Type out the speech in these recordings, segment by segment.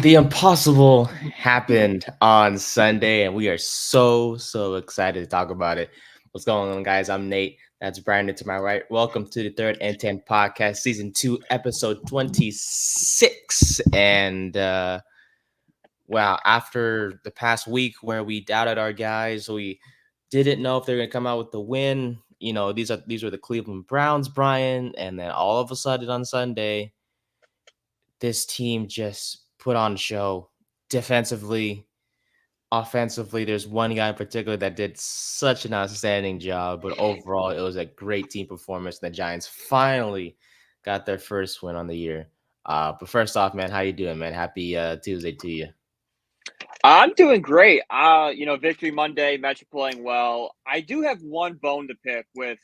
The impossible happened on Sunday, and we are so excited to talk about it. What's going on, guys? I'm Nate. That's Brandon to my right. Welcome to the Third and 10 podcast, season 2, episode 26. Wow, after the past week where we doubted our guys, we didn't know if they're gonna come out with the win. These were the Cleveland Browns, Brian, and then all of a sudden on Sunday, this team just put on a show defensively, offensively. There's one guy in particular that did such an outstanding job, but overall, it was a great team performance. The Giants finally got their first win on the year. But first off, man, how you doing, man? Happy Tuesday to you. I'm doing great. Victory Monday, Metro playing well. I do have one bone to pick with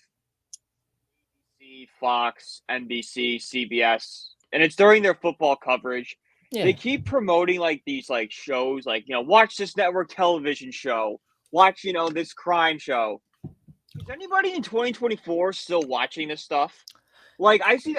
ABC, Fox, NBC, CBS, and it's during their football coverage. Yeah. They keep promoting these shows, watch this network television show, watch this crime show. Is anybody in 2024 still watching this stuff? I see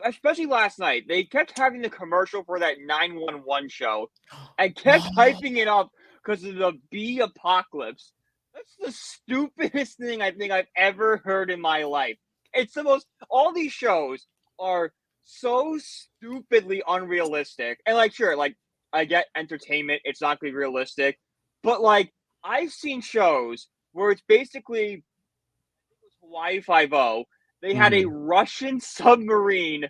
especially last night, they kept having the commercial for that 911 show and kept hyping it up because of the bee apocalypse. That's the stupidest thing I think I've ever heard in my life. It's the most, all these shows are so stupidly unrealistic. And sure, I get entertainment, it's not going to be realistic, but I've seen shows where it's basically Hawaii 5-0. They had a Russian submarine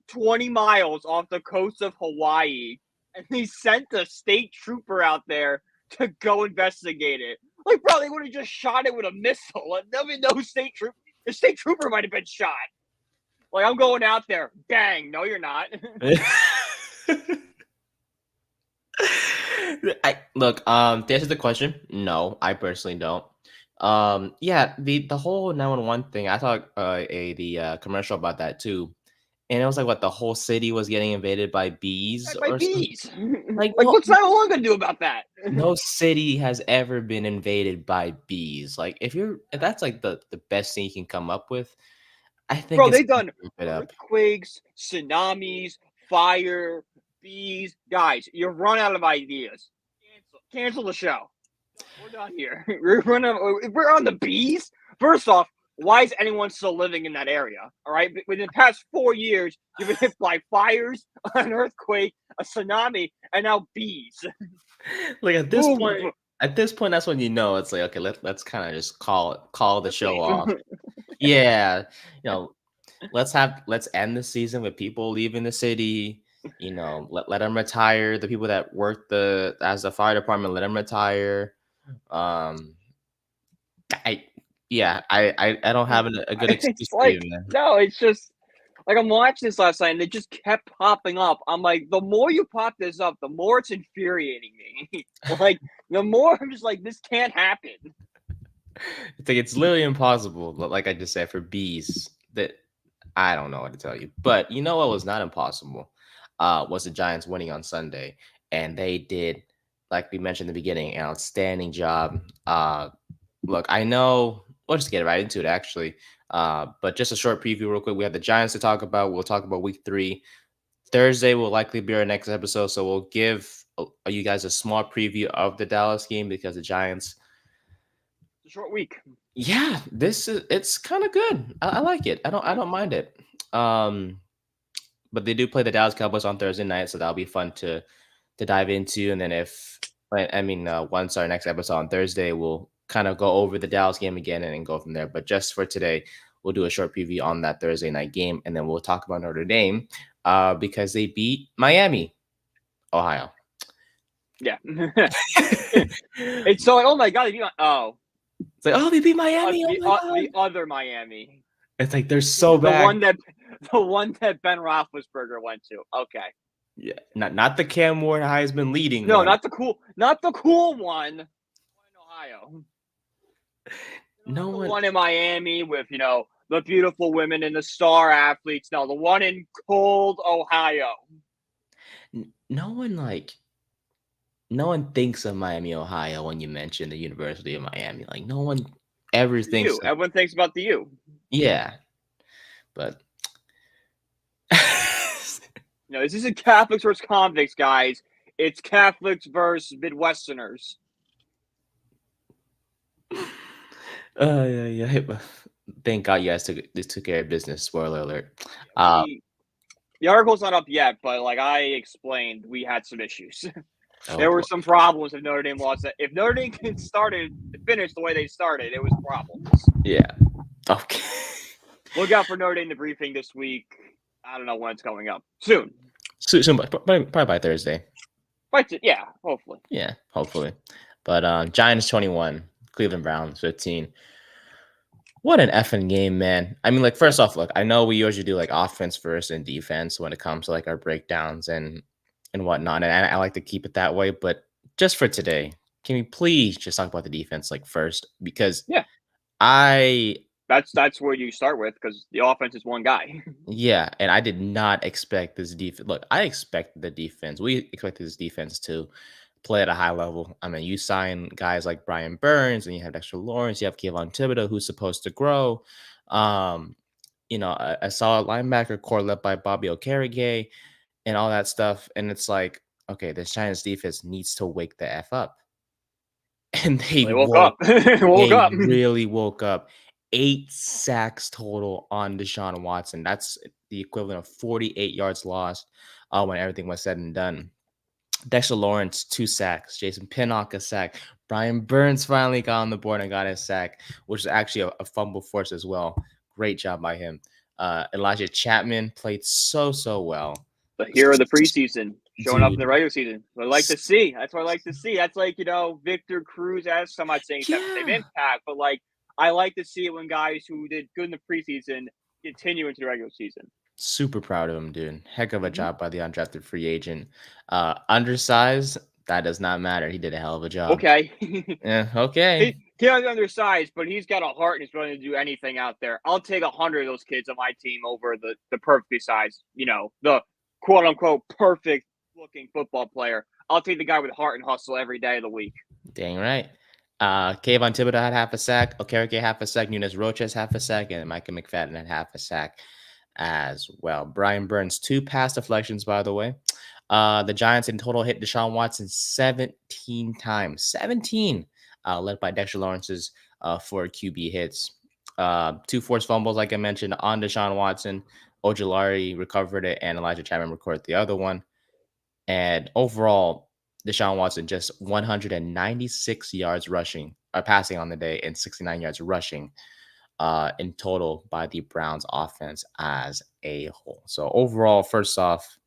20 miles off the coast of Hawaii, and they sent a state trooper out there to go investigate it. Bro, they would have just shot it with a missile. There'll be no state trooper. The state trooper might have been shot. I'm going out there. Bang. No, you're not. To answer the question, no, I personally don't. The whole 911 thing, I saw the commercial about that too, and it was what the whole city was getting invaded by bees by or bees. Something. What's 911 gonna do about that? No city has ever been invaded by bees. If that's the best thing you can come up with, I think. Bro, they've done earthquakes, tsunamis, fire, bees. Guys, you run out of ideas. Cancel the show. We're done here. We're on the bees. First off, why is anyone still living in that area? All right, within the past 4 years, you've been hit by fires, an earthquake, a tsunami, and now bees. At this point, that's when you know it's okay. Let's kind of just call the show off. Yeah, let's end the season with people leaving the city. Let them retire. The people that work as the fire department, let them retire. I don't have a good excuse for you, man. No, it's just I'm watching this last night and it just kept popping up. I'm the more you pop this up, the more it's infuriating me. The more I'm just this can't happen. It's literally impossible. Like I just said, for bees, that I don't know what to tell you. But you know what was not impossible? Was the Giants winning on Sunday, and they did, like we mentioned in the beginning, an outstanding job. Look, I know we'll just get right into it actually. But just a short preview real quick. We have the Giants to talk about. We'll talk about week 3. Thursday will likely be our next episode, so we'll give you guys a small preview of the Dallas game because the Giants. It's a short week. Yeah, it's kind of good. I like it. I don't mind it. But they do play the Dallas Cowboys on Thursday night, so that'll be fun to dive into. And then once our next episode on Thursday, we'll kind of go over the Dallas game again and go from there. But just for today, we'll do a short preview on that Thursday night game, and then we'll talk about Notre Dame because they beat Miami, Ohio. Yeah. It's so oh my god, it's they beat Miami. The other Miami. It's they're so bad. The one that Ben Roethlisberger went to. Okay. Yeah, not the Cam Ward Heisman leading. No, one. not the cool one. In Ohio. No one. The one in Miami with the beautiful women and the star athletes. No, the one in cold Ohio. No one thinks of Miami, Ohio when you mention the University of Miami. No one ever thinks. Everyone thinks about the U. Yeah, but You know, this isn't Catholics versus convicts, guys. It's Catholics versus Midwesterners. Yeah. Thank God you guys took care of business. Spoiler alert. Uh, We the article's not up yet, but like I explained, we had some issues. oh There were boy. some problems if Notre Dame lost. If Notre Dame finished the way they started, it was problems. Yeah. Okay. Look out for Notre Dame the briefing this week. I don't know when it's going up. Soon. Soon, probably by Thursday. But yeah, hopefully. Yeah, hopefully. But Giants 21, Cleveland Browns 15. What an effing game, man. I mean, like, first off, look, I know we usually do like offense first and defense when it comes to like our breakdowns and whatnot. And I like to keep it that way. But just for today, can we please just talk about the defense like first? Because Yeah. I That's where you start with because the offense is one guy. yeah, and I did not expect this defense. Look, I expected the defense. We expected this defense to play at a high level. I mean, you sign guys like Brian Burns, and you have Dexter Lawrence, you have Kayvon Thibodeau, who's supposed to grow. Um, a solid linebacker core led by Bobby Okereke and all that stuff. And it's like, okay, this Giants defense needs to wake the F up. And They woke up. Woke they up. really woke up. 8 sacks total on Deshaun Watson. That's the equivalent of 48 yards lost when everything was said and done. Dexter Lawrence, 2 sacks. Jason Pinnock, a sack. Brian Burns finally got on the board and got a sack, which is actually a fumble force as well. Great job by him. Elijah Chapman played so well. The hero of the preseason showing up in the regular season. What I like to see. That's what I like to see. That's like, Victor Cruz-esque. I'm not saying he's having the same impact, but like I like to see it when guys who did good in the preseason continue into the regular season. Super proud of him, dude. Heck of a job by the undrafted free agent. Undersized, that does not matter. He did a hell of a job. Okay. Yeah, okay. He's undersized, but he's got a heart and he's willing to do anything out there. I'll take 100 of those kids on my team over the perfectly sized, the quote unquote perfect looking football player. I'll take the guy with heart and hustle every day of the week. Dang right. Kayvon Thibodeau had half a sack, Okereke half a sack, Nunes Roches half a sack, and Micah McFadden had half a sack as well. Brian Burns, 2 pass deflections, by the way. The Giants in total hit Deshaun Watson 17 times. 17, led by Dexter Lawrence's 4 QB hits. 2 forced fumbles, like I mentioned, on Deshaun Watson. Ojulari recovered it, and Elijah Chapman recorded the other one. And overall, Deshaun Watson just 196 yards rushing or passing on the day and 69 yards rushing in total by the Browns offense as a whole. So overall, first off,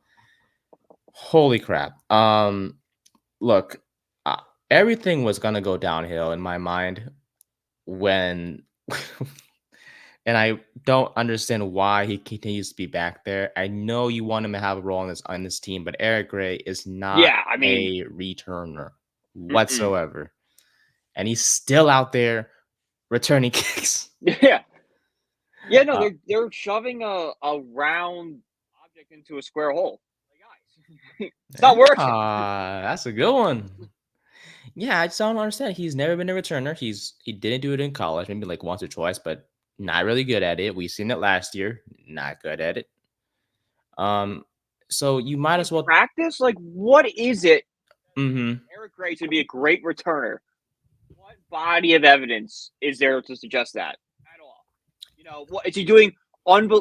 holy crap. Look, everything was going to go downhill in my mind when and I don't understand why he continues to be back there. I know you want him to have a role on this team, but Eric Gray is not Yeah, I mean, a returner whatsoever. And he's still out there returning kicks. yeah. Yeah, no, they're shoving a round object into a square hole. Like, guys, it's not working. That's a good one. Yeah, I just don't understand. He's never been a returner. He didn't do it in college, maybe like once or twice, but not really good at it. We've seen it last year. Not good at it. So you might as well practice. Like, what is it? Mm-hmm. Eric Gray should be a great returner. What body of evidence is there to suggest that at all? What is he doing?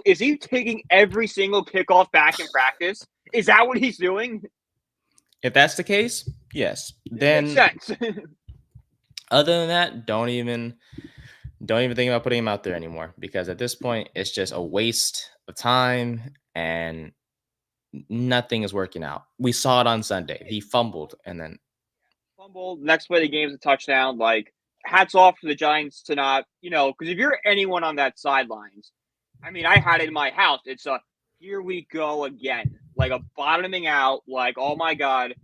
Is he taking every single kickoff back in practice? Is that what he's doing? If that's the case, yes. Then makes sense. Other than that, don't even think about putting him out there anymore because at this point it's just a waste of time and nothing is working out. We saw it on Sunday. He fumbled and then next play of the game's a touchdown. Like, hats off to the Giants to not, because if you're anyone on that sidelines, I mean, I had it in my house. It's a here we go again, like a bottoming out. Like, oh my God,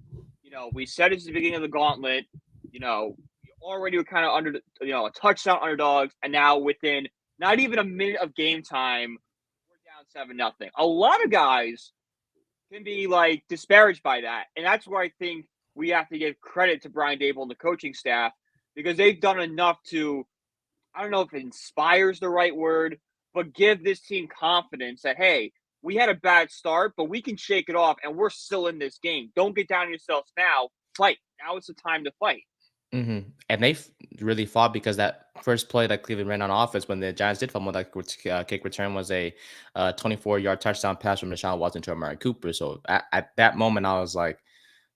we said it's the beginning of the gauntlet. We already were kind of under, a touchdown underdogs, and now within not even a minute of game time, we're down 7-0. A lot of guys can be like disparaged by that, and that's where I think we have to give credit to Brian Dable and the coaching staff because they've done enough to, I don't know if it inspires the right word, but give this team confidence that, hey, we had a bad start, but we can shake it off, and we're still in this game. Don't get down on yourselves now. Fight. Now is the time to fight. And they really fought because that first play that Cleveland ran on offense when the Giants did fumble that kick return was a 24-yard touchdown pass from Deshaun Watson to Amari Cooper. So at that moment, I was like,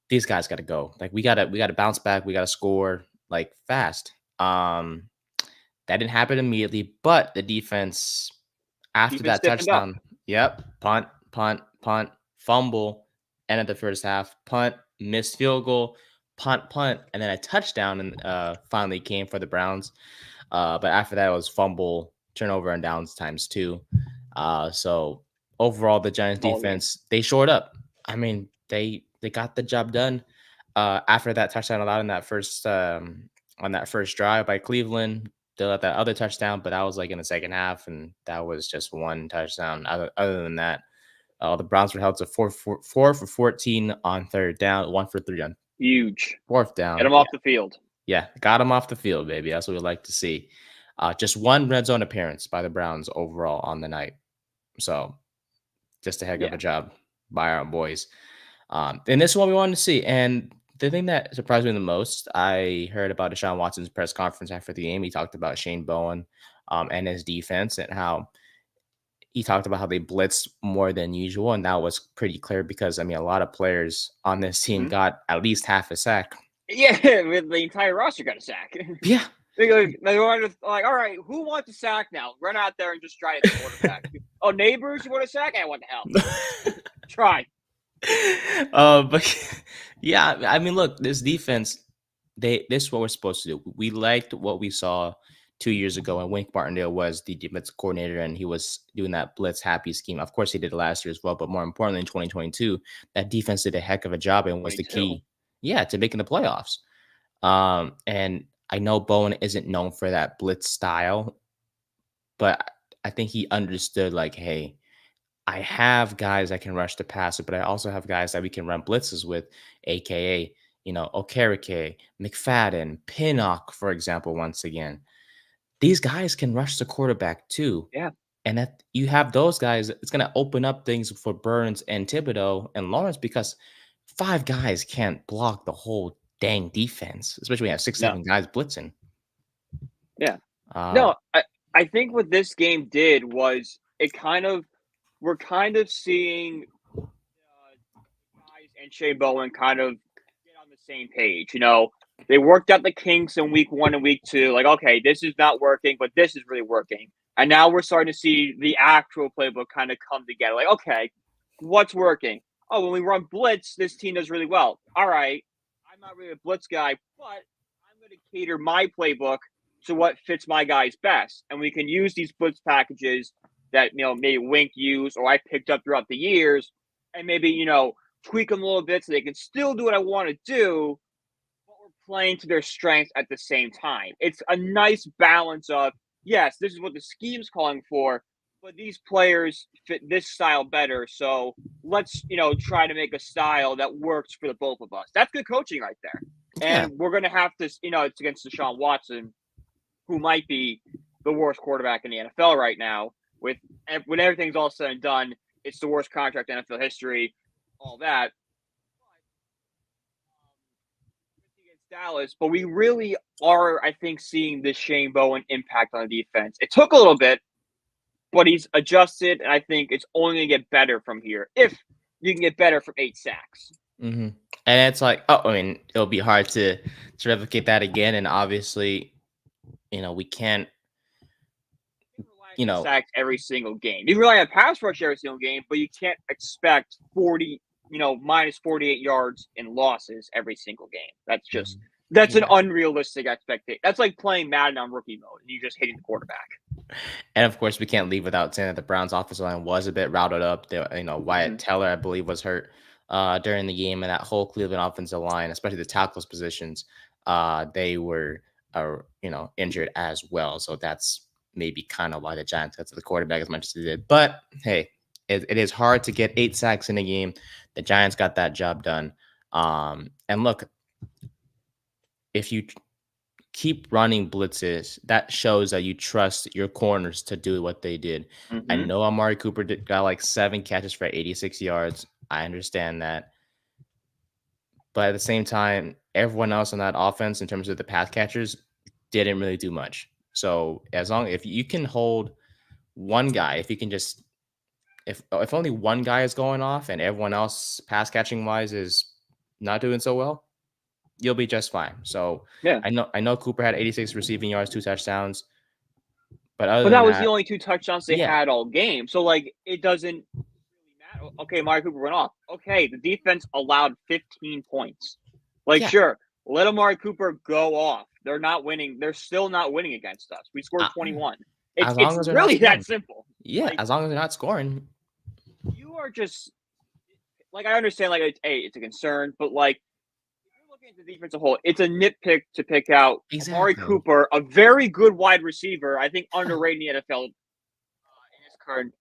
these guys got to go. Like we got to bounce back. We got to score like fast. That didn't happen immediately, but the defense after Defense that stiffened up. touchdown, yep, punt, punt, punt, fumble, end of the first half, punt, missed field goal, punt, punt, and then a touchdown and finally came for the Browns. But after that, it was fumble, turnover, and downs times two. So overall, the Giants Ball game. defense they shored up. I mean, they got the job done. After that touchdown allowed in that first on that first drive by Cleveland, they let that other touchdown, but that was like in the second half, and that was just one touchdown. Other than that, the Browns were held to 4 for 14 on third down, 1 for 3 on Huge. fourth down. Get them off the field. Yeah, got him off the field, baby. That's what we like to see. Just one red zone appearance by the Browns overall on the night. So just a heck of a job by our boys. And this is what we wanted to see. And the thing that surprised me the most, I heard about Deshaun Watson's press conference after the game. He talked about Shane Bowen and his defense and how he talked about how they blitzed more than usual. And that was pretty clear because, I mean, a lot of players on this team got at least half a sack. Yeah, with the entire roster got a sack. Yeah. They wanted to, like, all right, who wants a sack now? Run out there and just try it the quarterback. Oh, Nabers, you want a sack? Hey, what the hell? Try. But yeah, I mean, look, this defense, this is what we're supposed to do. We liked what we saw 2 years ago when Wink Martindale was the defensive coordinator and he was doing that blitz happy scheme. Of course, he did it last year as well, but more importantly, in 2022, that defense did a heck of a job and was the key, to making the playoffs. And I know Bowen isn't known for that blitz style, but I think he understood, like, hey, I have guys that can rush the passer, but I also have guys that we can run blitzes with, aka, Okereke, McFadden, Pinnock, for example, once again. These guys can rush the quarterback too. Yeah. And if you have those guys, it's going to open up things for Burns and Thibodeau and Lawrence because 5 guys can't block the whole dang defense, especially when you have 6-7 guys blitzing. Yeah. No, I think what this game did was we're kind of seeing guys and Shea Bowen kind of get on the same page. They worked out the kinks in week 1 and week 2. Like, okay, this is not working, but this is really working. And now we're starting to see the actual playbook kind of come together. Like, okay, what's working? Oh, when we run blitz, this team does really well. All right, I'm not really a blitz guy, but I'm going to cater my playbook to what fits my guys best. And we can use these blitz packages that, maybe Wink used or I picked up throughout the years and maybe, tweak them a little bit so they can still do what I want to do, but we're playing to their strengths at the same time. It's a nice balance of, yes, this is what the scheme's calling for, but these players fit this style better. So let's, try to make a style that works for the both of us. That's good coaching right there. And we're going to have to, it's against Deshaun Watson, who might be the worst quarterback in the NFL right now. When everything's all said and done, it's the worst contract in NFL history, all that. Against Dallas, but we really are, I think, seeing this Shane Bowen impact on the defense. It took a little bit, but he's adjusted, and I think it's only going to get better from here. If you can get better from 8 sacks. Mm-hmm. And it's like, it'll be hard to replicate that again. And obviously, we can't, sacks every single game. You can rely on pass rush every single game, but you can't expect 40, minus 48 yards in losses every single game. That's just an unrealistic expectation. That's like playing Madden on rookie mode and you just hitting the quarterback. And of course, we can't leave without saying that the Browns' offensive line was a bit routed up. Wyatt Teller, I believe, was hurt during the game, and that whole Cleveland offensive line, especially the tackles positions, they were injured as well. So that's maybe kind of why the Giants got to the quarterback as much as they did. But hey, it is hard to get 8 sacks in a game. The Giants got that job done. And look, if you keep running blitzes. That shows that you trust your corners to do what they did. I Mm-hmm. know Amari Cooper got like 7 catches for 86 yards. I understand that. But at the same time, everyone else on that offense, in terms of the pass catchers, didn't really do much. So as long if you can hold one guy, if you can just if only one guy is going off and everyone else pass catching wise is not doing so well, you'll be just fine. So Yeah. I know Cooper had 86 receiving yards, 2 touchdowns, but other But than that was the that, only 2 touchdowns they yeah, had all game. So, like, it doesn't really matter. Okay, Amari Cooper went off. Okay, the defense allowed 15 points. Like, yeah. sure, let Amari Cooper go off. They're not winning. They're still not winning against us. We scored Uh, 21. as It's long as they're not really that scoring. simple. Yeah, Like, as long as they're not scoring. you are just like, I understand, like, it's a concern, but, like, if you're looking at the defense as a whole, it's a nitpick to pick out Amari Exactly. Cooper, a very good wide receiver, I think Yeah. underrated in the NFL in his current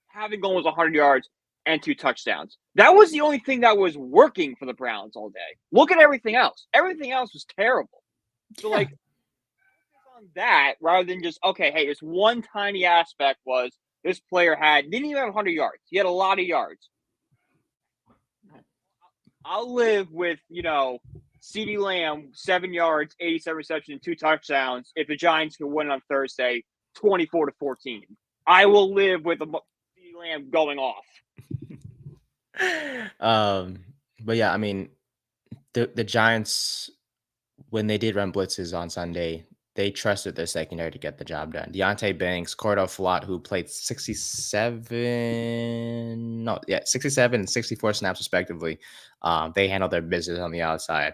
having almost 100 yards and 2 touchdowns. That was the only thing that was working for the Browns all day. Look at everything else. Everything else was terrible. So, Yeah. like, focus on that rather than just, okay, hey, this one tiny aspect was this player didn't even have 100 yards. He had a lot of yards. I'll live with, CeeDee Lamb, 7 yards, 87 receptions, and 2 touchdowns if the Giants can win on Thursday, 24-14. I will live with CeeDee Lamb going off. um, but yeah, I mean, the Giants, when they did run blitzes on Sunday, they trusted their secondary to get the job done. Deontay Banks, Cordell Flott, who played 67 and 64 snaps respectively. They handled their business on the outside.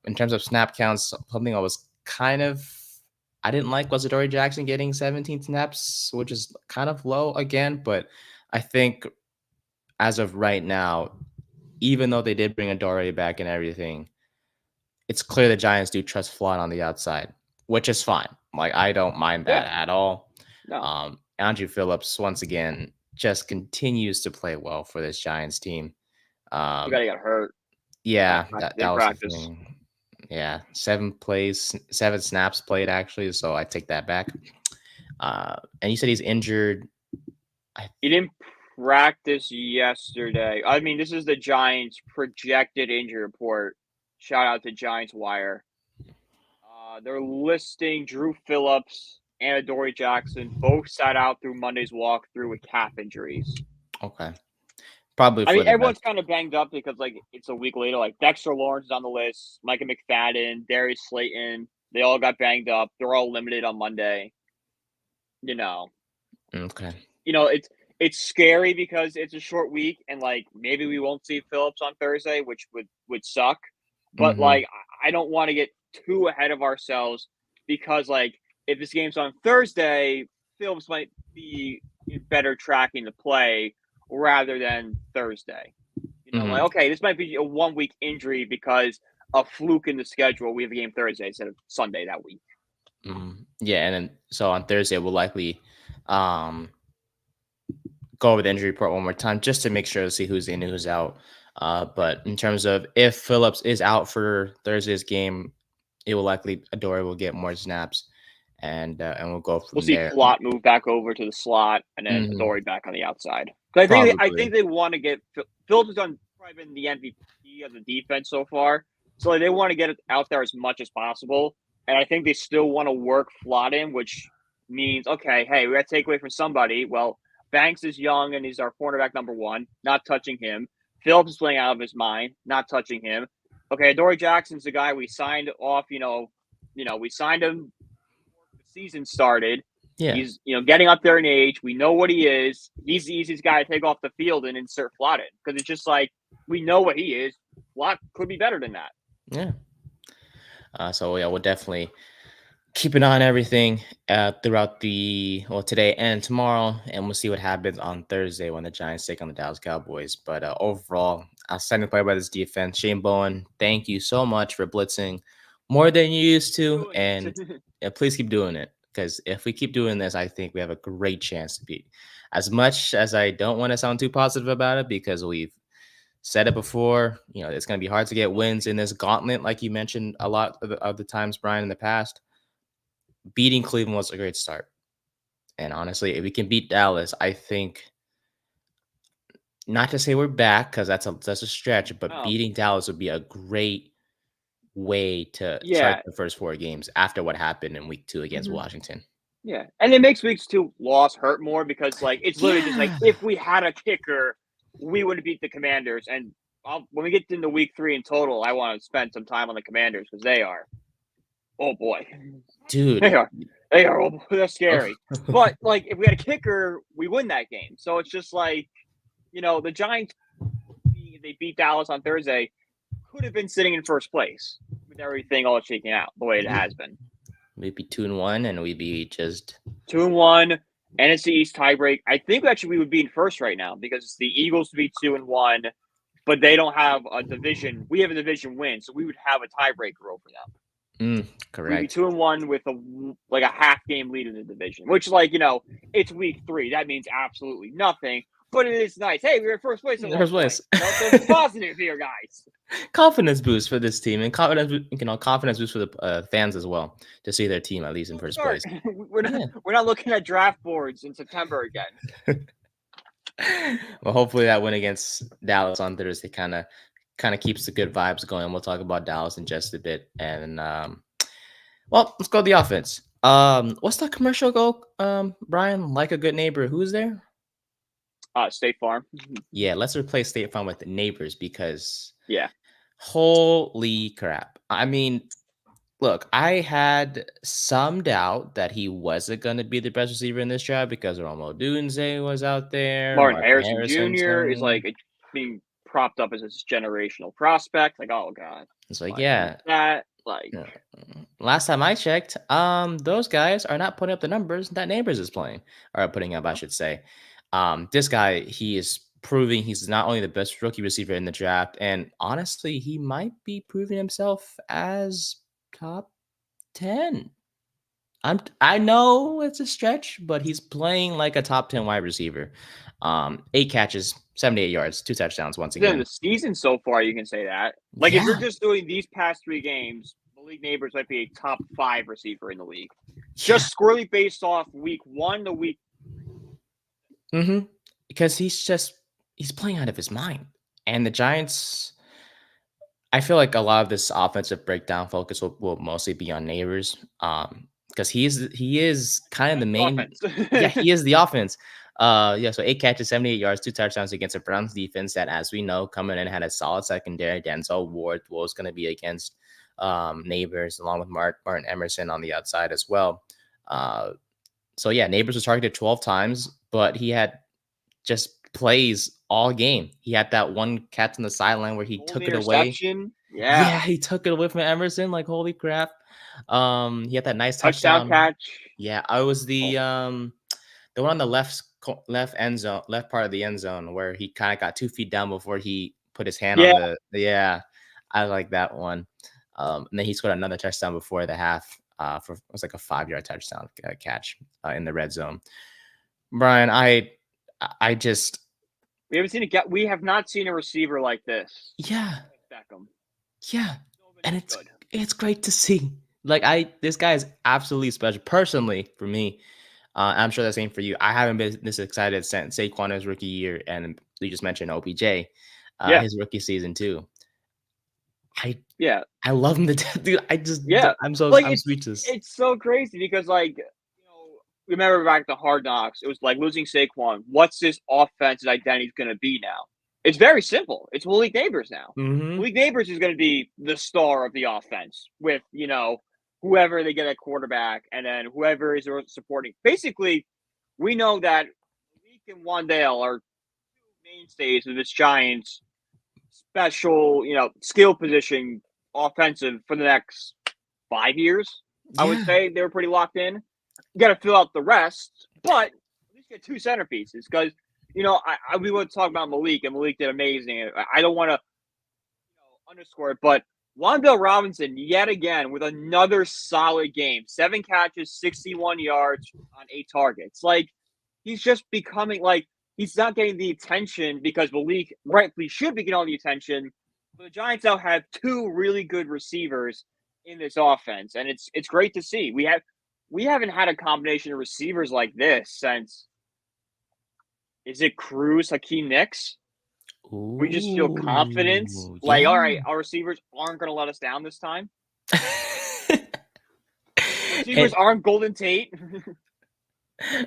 In terms of snap counts, something I was I didn't like was Adoree Jackson getting 17 snaps, which is kind of low again, but I think as of right now, even though they did bring Adoree back and everything, it's clear the Giants do trust Flott on the outside, which is fine. Like, I don't mind that Yeah, at all. no, Andrew Phillips, once again, just continues to play well for this Giants team. the Um, guy got hurt yeah, that in was the practice. thing. Yeah, 7 snaps played actually, so I take that back. And you said he's injured. I He didn't practice yesterday. I mean, this is the Giants' projected injury report. Shout out to Giants Wire. They're listing Drew Phillips and Adoree Jackson both sat out through Monday's walkthrough with calf injuries. Okay, probably I for mean, the everyone's best. kind of banged up because, like, it's a week later. Like, Dexter Lawrence is on the list, Micah McFadden, Darius Slayton. They all got banged up. They're all limited on Monday. You know, Okay. it's scary because it's a short week and, like, maybe we won't see Phillips on Thursday, which would suck. But, Mm-hmm. like, I don't want to get too ahead of ourselves because, like, if this game's on Thursday, Phillips might be better tracking the play rather than Thursday. Like, Mm-hmm. okay, this might be a 1 week injury because a fluke in the schedule. We have a game Thursday instead of Sunday that week. Yeah, and then so on Thursday we'll likely um go over the injury report one more time just to make sure to see who's in and who's out. But in terms of if Phillips is out for Thursday's game, it will likely Adore will get more snaps, and we'll go We'll from see there. Flott move back over to the slot and then Mhm. Adoree back on the outside. But I Probably. think they want to get Phillips has done probably been the MVP of the defense so far, so like, they want to get it out there as much as possible. And I think they still want to work Flott in, which means okay, hey, we got to take away from somebody. Well, Banks is young and he's our cornerback number one, not touching him. Phillips is playing out of his mind, not touching him. Okay, Adoree Jackson's the guy we signed off. We signed him before the season started. Yeah. He's getting up there in age. We know what he is. He's the easiest guy to take off the field and insert Flott in because it's just like we know what he is. Flott could be better than that. Yeah. So yeah, we'll definitely keep an eye on everything throughout today and tomorrow, and we'll see what happens on Thursday when the Giants take on the Dallas Cowboys. But overall, outstanding play by this defense. Shane Bowen, thank you so much for blitzing more than you used to, Doing and it. please keep doing it because if we keep doing this, I think we have a great chance to beat. As much as I don't want to sound too positive about it, because we've Said it before, it's going to be hard to get wins in this gauntlet, like you mentioned a lot of the times, Brian, in the past. Beating Cleveland was a great start. And honestly, if we can beat Dallas, I think, not to say we're back because that's a stretch, but Oh, beating Dallas would be a great way to start yeah. the first 4 games after what happened in week 2 against Mhm. Washington. Yeah, and it makes weeks 2 loss hurt more because, like, it's literally just like, Yeah. if we had a kicker, we would have beat the Commanders, and when we get into week 3 in total, I wanna spend some time on the Commanders because they are, oh boy. They Dude. are oh boy, they're scary. But, like, if we had a kicker, we win that game. So it's just like, the Giants, they beat Dallas on Thursday, could have been sitting in first place with everything all shaking out the way it has been. We'd be 2-1, and we'd be just 2-1, NFC East tiebreak. I think actually we would be in first right now because the Eagles would be 2-1, but they don't have a division. We have a division win, so we would have a tiebreaker over them. We'd be correct. 2-1 with a half game lead in the division, which, it's week 3. That means absolutely nothing, but it is nice. Hey, we were in first place at one First point. place. Something positive here, guys. Confidence boost for this team, and confidence boost for the fans as well, to see their team at least in first Start. place. we're not Yeah. we're not looking at draft boards in September again. Well, hopefully that win against Dallas on Thursday kind of keeps the good vibes going. We'll talk about Dallas in just a bit, and well, let's go to the offense. What's the commercial go, Brian? Like a good neighbor, who's there? State Farm. Yeah, let's replace State Farm with Neighbors because Yeah. holy crap! I mean, look, I had some doubt that he wasn't going to be the best receiver in this draft because Romo Dunze was out there, Martin Martin Harrison Harrison's Jr. is going. being propped up as this generational prospect. Like, oh god, It's like, like who's yeah. that? Like, Yeah. Last time I checked, those guys are not putting up the numbers that Neighbors is playing or putting up, I should say. This guy, he is proving he's not only the best rookie receiver in the draft, and honestly, he might be proving himself as top 10. I know it's a stretch, but he's playing like a top 10 wide receiver. 8 catches, 78 yards, 2 touchdowns once in again. the season so far, you can say that. Like, if you're Yeah. just doing these past 3 games, Malik Nabers might be a top 5 receiver in the league, Yeah. just squarely based off week 1 to week. Because he's playing out of his mind. And the Giants, I feel like a lot of this offensive breakdown focus will mostly be on Neighbors. Because he is kind of the That's the main. Yeah, offense. he is the offense. Yeah, so 8 catches, 78 yards, 2 touchdowns against a Browns defense that, as we know, coming in had a solid secondary. Denzel Ward was going to be against Neighbors, along with Martin Emerson on the outside as well. So yeah, Neighbors was targeted 12 times, but he had just plays all game. He had that one catch on the sideline where he took it away. Interception. Yeah, Yeah. he took it away from Emerson. Like, holy crap. He had that nice Touchdown touchdown. catch. Yeah, I was Oh, the one on the left end zone, left part of the end zone where he kind of got 2 feet down before he put his hand on yeah. yeah. I like that one. And then he scored another touchdown before the half. For it was like a 5-yard touchdown catch in the red zone. Brian, I just We have not seen a receiver like this. yeah. Like Beckham. Yeah, and Good. it's great to see. Like, this guy is absolutely special. Personally, for me, I'm sure the same for you. I haven't been this excited since Saquon his rookie year, and you just mentioned OBJ, Yeah. his rookie season too. Yeah. I love him to death, dude. I'm speechless. It's so crazy because, remember back to Hard Knocks, it was like losing Saquon. What's this offense's identity going to be now? It's very simple. It's Malik Nabers now. Malik Nabers is going to be the star of the offense with, whoever they get at quarterback and then whoever is supporting. Basically, we know that Malik and Wandale are two mainstays of this Giants special, skill position offensive for the next 5 years. I would Yeah, say they were pretty locked in. You got to fill out the rest, but at least get 2 centerpieces because we want to talk about Malik, and Malik did amazing. I don't want to underscore it, but Wan'Dale Robinson yet again with another solid game. 7 catches, 61 yards on 8 targets. Like, he's just becoming like he's not getting the attention because Malik rightly should be getting all the attention. But the Giants now have two really good receivers in this offense, and it's great to see. We haven't had a combination of receivers like this since, is it Cruz, Hakeem Nicks? We just feel confidence. Ooh, Like, yeah. all right, our receivers aren't going to let us down this time. Receivers aren't Golden Tate.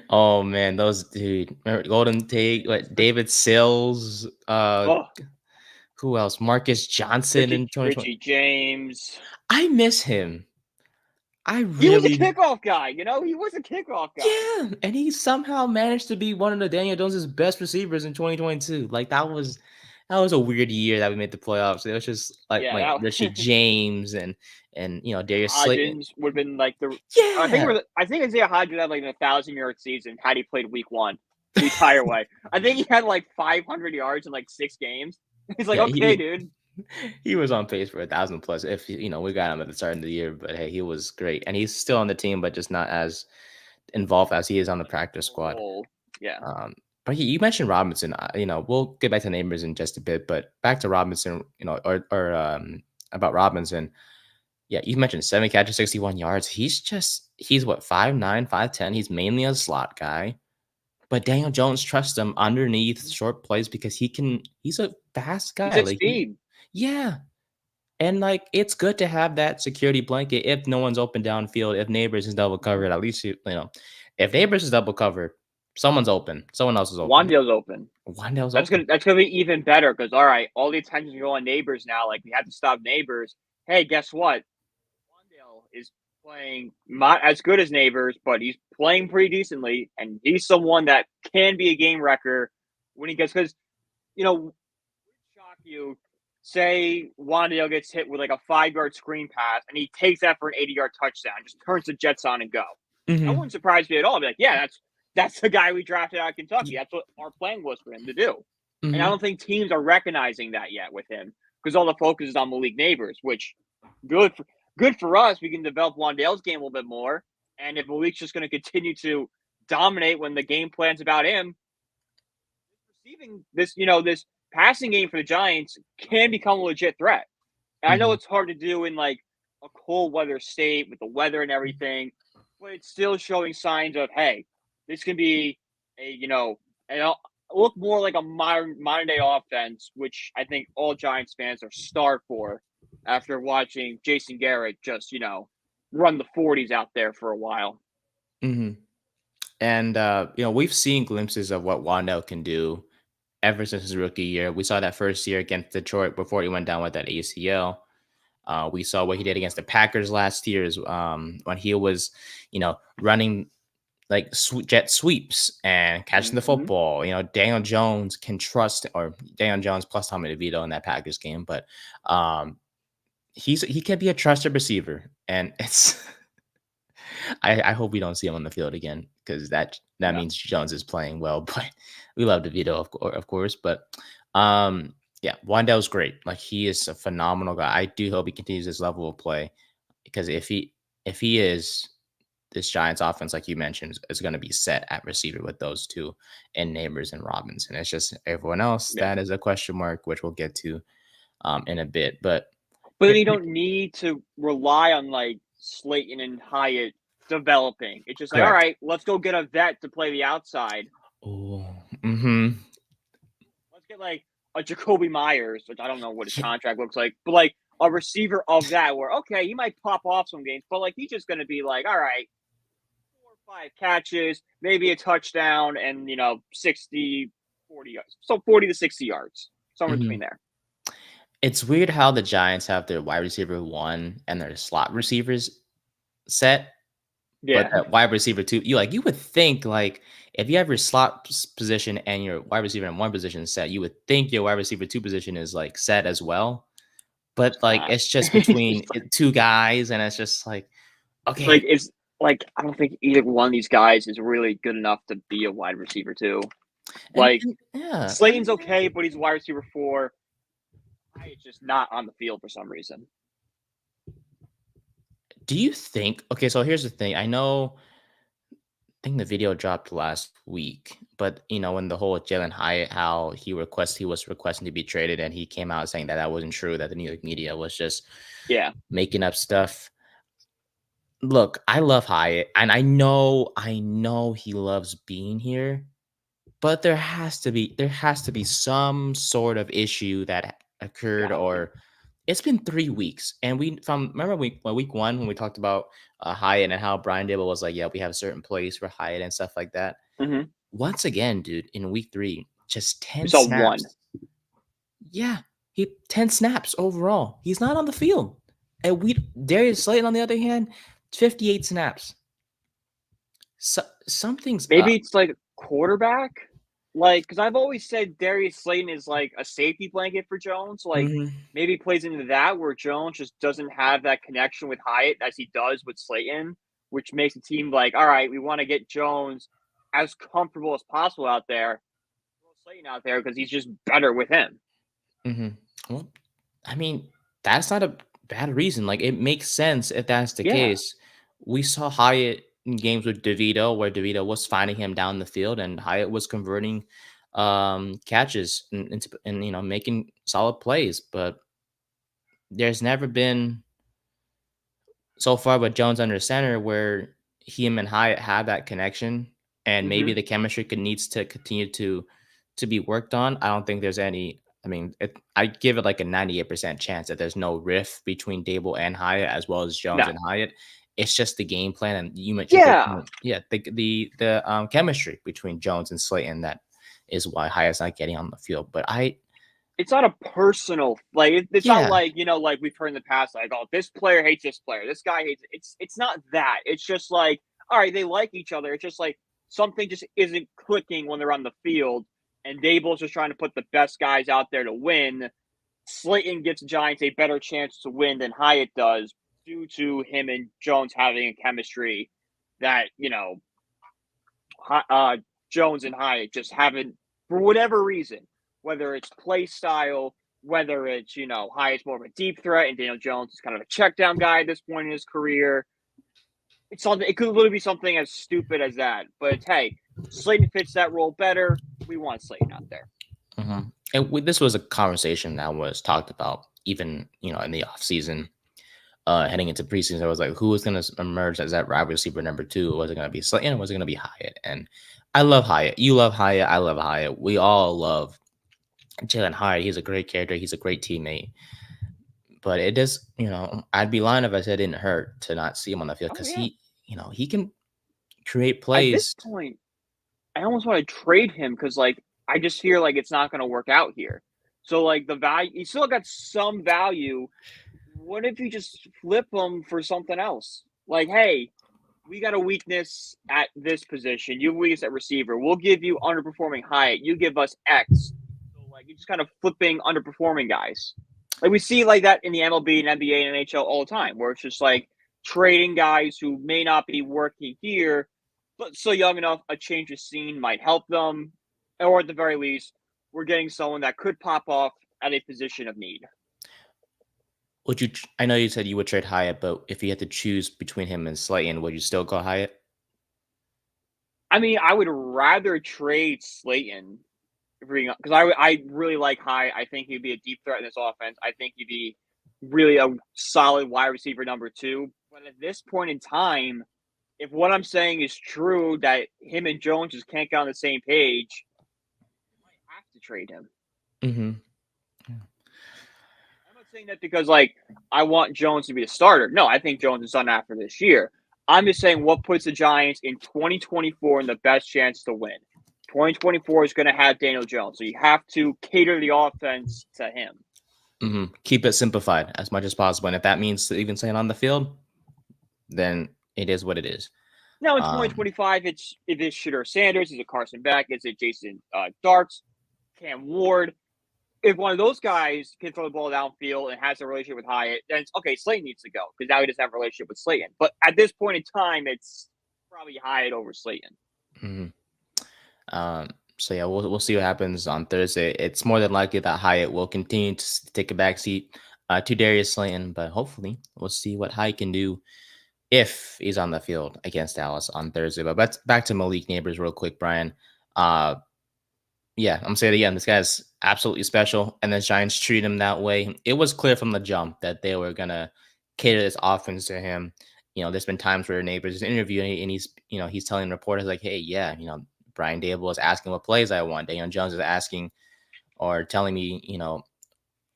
Oh man, those dude, remember Golden Tate, what David Sills, Oh, who else? Marcus Johnson in 2020. Richie James. I miss him. I He was a really kickoff guy, you know? He was a kickoff guy. yeah, and he somehow managed to be one of the Daniel Jones's best receivers in 2022. Like that was a weird year that we made the playoffs. It was just like Yeah, Richie James and Darius Slayton. Hodgins would have been like the. Yeah, I think Isaiah Hodgins had like a 1,000-yard season had he played week one the entire way. I think he had like 500 yards in like 6 games. He's like, yeah, okay, dude. he was on pace for 1,000 plus. If we got him at the start of the year, but hey, he was great, and he's still on the team, but just not as involved as he is on the practice squad. Oh, yeah. But you mentioned Robinson. We'll get back to Neighbors in just a bit, but back to Robinson. About Robinson. Yeah, you mentioned 7 catches, 61 yards. He's what 5'9", 5'10". He's mainly a slot guy, but Daniel Jones trusts him underneath short plays because he's a fast guy. He's at Like speed. yeah, and like it's good to have that security blanket if no one's open downfield. If Neighbors is double covered, at least if Neighbors is double covered, someone's open. Someone else is open. Wandale's open. Wandale's That's open. gonna be even better because all right, all the attention can go on Neighbors now. Like we have to stop Neighbors. Hey, guess what? Wandale is playing not as good as Neighbors, but he's playing pretty decently, and he's someone that can be a game wrecker when he gets because shock you. Say Wandale gets hit with like a 5-yard screen pass, and he takes that for an 80-yard touchdown, just turns the Jets on and go. That wouldn't surprise me at all. I'd be like, yeah, that's the guy we drafted out of Kentucky. That's what our plan was for him to do. And I don't think teams are recognizing that yet with him because all the focus is on Malik Nabers, which good for us. We can develop Wandale's game a little bit more. And if Malik's just going to continue to dominate when the game plan's about him, receiving this passing game for the Giants can become a legit threat. And I know it's hard to do in like a cold weather state with the weather and everything, but it's still showing signs of, hey, this can be look more like a modern day offense, which I think all Giants fans are starved for after watching Jason Garrett just, run the 40s out there for a while. And we've seen glimpses of what Wandale can do ever since his rookie year. We saw that first year against Detroit before he went down with that ACL. We saw what he did against the Packers last year when he was, running like jet sweeps and catching the football. Daniel Jones can trust, or Daniel Jones plus Tommy DeVito in that Packers game, but he can be a trusted receiver, and it's. I hope we don't see him on the field again because that means Jones is playing well. But we love DeVito, of course. But Wandale's great. Like he is a phenomenal guy. I do hope he continues this level of play because if he is, this Giants offense, like you mentioned, is going to be set at receiver with those two and Neighbors and Robinson. It's just everyone else that is a question mark, which we'll get to in a bit. But then you don't need to rely on like Slayton and Hyatt developing. It's just like, all right, let's go get a vet to play the outside. Oh, Let's get like a Jacoby Myers, which I don't know what his contract looks like, but like a receiver of that where, okay, he might pop off some games, but like he's just going to be like, all right, 4 or 5 catches, maybe a touchdown, and 60, 40 yards. So 40 to 60 yards, somewhere between there. It's weird how the Giants have their wide receiver 1 and their slot receivers set. Yeah. But that wide receiver 2, you would think like if you have your slot position and your wide receiver in one position set, you would think your wide receiver 2 position is like set as well. But like it's just between 2 guys, and it's just like okay. Like it's like I don't think either one of these guys is really good enough to be a wide receiver 2. Like Slayton's okay, but he's a wide receiver 4. It's just not on the field for some reason. Do you think? Okay, so here's the thing. I know think the video dropped last week, but when the whole Jalen Hyatt, how he was requesting to be traded, and he came out saying that that wasn't true, that the New York media was just Yeah. making up stuff. Look, I love Hyatt, and I know he loves being here, but there has to be some sort of issue that occurred, Gotta be. or it's been 3 weeks, and remember week one when we talked about Hyatt and how Brian Dable was like, yeah, we have a certain place for Hyatt and stuff like that. Hmm. Once again, dude, in week three, just We 10 saw one. snaps. Yeah, he 10 snaps overall. He's not on the field. And Darius Slayton, on the other hand, 58 snaps. So something's Maybe up. it's like quarterback. Like, because I've always said Darius Slayton is like a safety blanket for Jones. Like, Hmm. maybe he plays into that where Jones just doesn't have that connection with Hyatt as he does with Slayton, which makes the team like, all right, we want to get Jones as comfortable as possible out there. Throw Slayton out there because he's just better with him. Hmm. Well, I mean, that's not a bad reason. Like, it makes sense if that's the Yeah. case. We saw Hyatt in games with DeVito where DeVito was finding him down the field, and Hyatt was converting catches and making solid plays. But there's never been so far with Jones under center where him and Hyatt have that connection, and maybe Hmm. the chemistry needs to continue to be worked on. I don't think there's any. I mean, I give it like a 98% chance that there's no rift between Dable and Hyatt as well as Jones No. and Hyatt. It's just the game plan, and you mentioned Yeah. yeah, the chemistry between Jones and Slayton, that is why Hyatt's not getting on the field. But It's not a personal like it's not yeah. like like we've heard in the past like, oh, this player hates this player, this guy hates it's not that. It's just like, all right, they like each other. It's just like something just isn't clicking when they're on the field, and Dable's just trying to put the best guys out there to win. Slayton gives the Giants a better chance to win than Hyatt does due to him and Jones having a chemistry that Jones and Hyatt just haven't, for whatever reason, whether it's play style, whether it's, Hyatt's more of a deep threat and Daniel Jones is kind of a check down guy at this point in his career. It's something, it could literally be something as stupid as that. But it's, hey, Slayton fits that role better. We want Slayton out there. Mhm. And this was a conversation that was talked about even in the offseason, heading into preseason. I was like, who was going to emerge as that wide receiver number two? Was it going to be Slayton, or was it going to be Hyatt? And I love Hyatt. You love Hyatt. I love Hyatt. We all love Jalen Hyatt. He's a great character. He's a great teammate. But it does, I'd be lying if I said it didn't hurt to not see him on the field, Oh, because yeah. he can create At this plays. point, I almost want to trade him because, like, I just feel like it's not going to work out here. So, like, the value, you still got some value. What if you just flip him for something else? Like, hey, we got a weakness at this position. You have weakness at receiver. We'll give you underperforming Hyatt. You give us X. So, like, you're just kind of flipping underperforming guys. Like, we see like that in the MLB and NBA and NHL all the time, where it's just like trading guys who may not be working here, but still young enough, a change of scene might help them. Or at the very least, we're getting someone that could pop off at a position of need. I know you said you would trade Hyatt, but if you had to choose between him and Slayton, would you still go Hyatt? I mean, I would rather trade Slayton because I really like Hyatt. I think he'd be a deep threat in this offense. I think he'd be really a solid wide receiver number two. But at this point in time, if what I'm saying is true, that him and Jones just can't get on the same page, I might have to trade him. Mm-hmm. I'm not saying that because like I want Jones to be the starter. No, I think Jones is done after this year. I'm just saying what puts the Giants in 2024 in the best chance to win. 2024 is going to have Daniel Jones, so you have to cater the offense to him. Mm-hmm. Keep it simplified as much as possible, and if that means even staying on the field, then it is what it is. Now in Um, 2025, it's if it's Shedeur Sanders, is it Carson Beck, is it Jason Darts, Cam Ward? If one of those guys can throw the ball downfield and has a relationship with Hyatt, then it's okay. Slayton needs to go because now he doesn't have a relationship with Slayton. But at this point in time, it's probably Hyatt over Slayton. mhm. Um, so yeah, we'll see what happens on Thursday. It's more than likely that Hyatt will continue to take a backseat to Darius Slayton, but hopefully we'll see what Hyatt can do if he's on the field against Dallas on Thursday. But back to Malik Nabers real quick, Brian. Yeah, I'm saying it again. This guy's absolutely special, and the Giants treat him that way. It was clear from the jump that they were gonna cater this offense to him. There's been times where Neighbors is interviewing and he's telling reporters like, "Hey, yeah, Brian Dable is asking what plays I want. Daniel Jones is asking or telling me,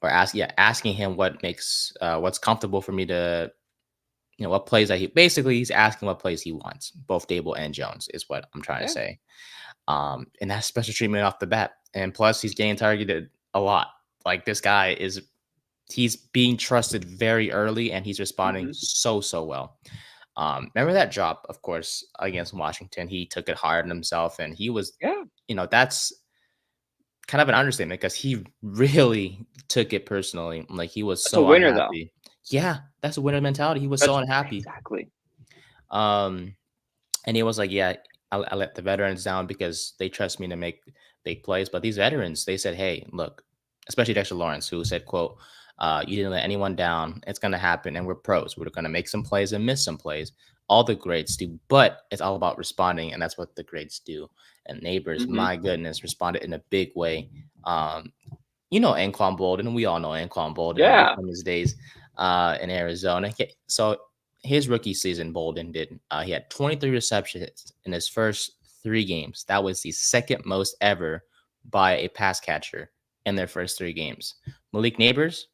asking him what makes what's comfortable for me to, what plays that he's asking what plays he wants. Both Dable and Jones is what I'm trying to Yeah. say. And that's special treatment off the bat. And plus, he's getting targeted a lot. Like this guy he's being trusted very early, and he's responding so well. Remember that drop, of course, against Washington. He took it hard on himself, and he was, Yeah. that's kind of an understatement because he really took it personally. Like he was That's a so winner, though. unhappy. Yeah, that's a winner mentality. He was so unhappy. Exactly. And he was like, "Yeah, I let the veterans down because they trust me to make big plays." But these veterans, they said, "Hey, look," especially Dexter Lawrence, who said, "Quote, you didn't let anyone down. It's going to happen, and we're pros. We're going to make some plays and miss some plays. All the greats do, but it's all about responding, and that's what the greats do." And Neighbors, my goodness, responded in a big way. Anquan Bolden, we all know Anquan Bolden from his days in Arizona. So his rookie season, Bolden did. He had 23 receptions in his first 3 games. That was the second most ever by a pass catcher in their first 3 games. Malik Nabers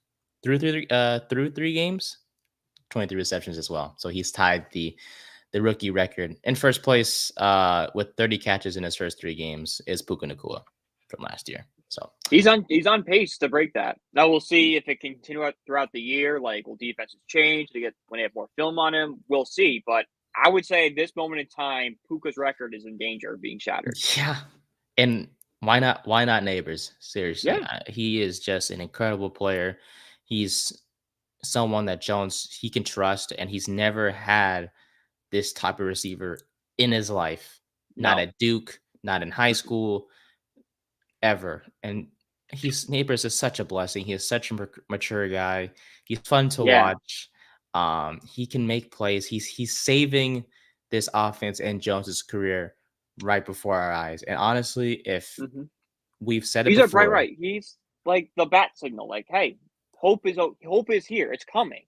through 3 games, 23 receptions as well. So he's tied the rookie record. In first place with 30 catches in his first 3 games is Puka Nacua from last year. So he's on pace to break that. Now we'll see if it can continue throughout the year. Like, will defenses change when they have more film on him? We'll see. But I would say at this moment in time, Puka's record is in danger of being shattered. Yeah, and why not? Why not Neighbors? Seriously, Yeah. he is just an incredible player. He's someone that Jones he can trust, and he's never had this type of receiver in his life. Not No. at Duke, not in high school, ever. And Neighbors is such a blessing. He is such a mature guy. He's fun to Yeah. watch. He can make plays. He's saving this offense and Jones's career right before our eyes. And honestly, if we've said it He's before, right. He's like the bat signal. Like, hey, hope is here. It's coming.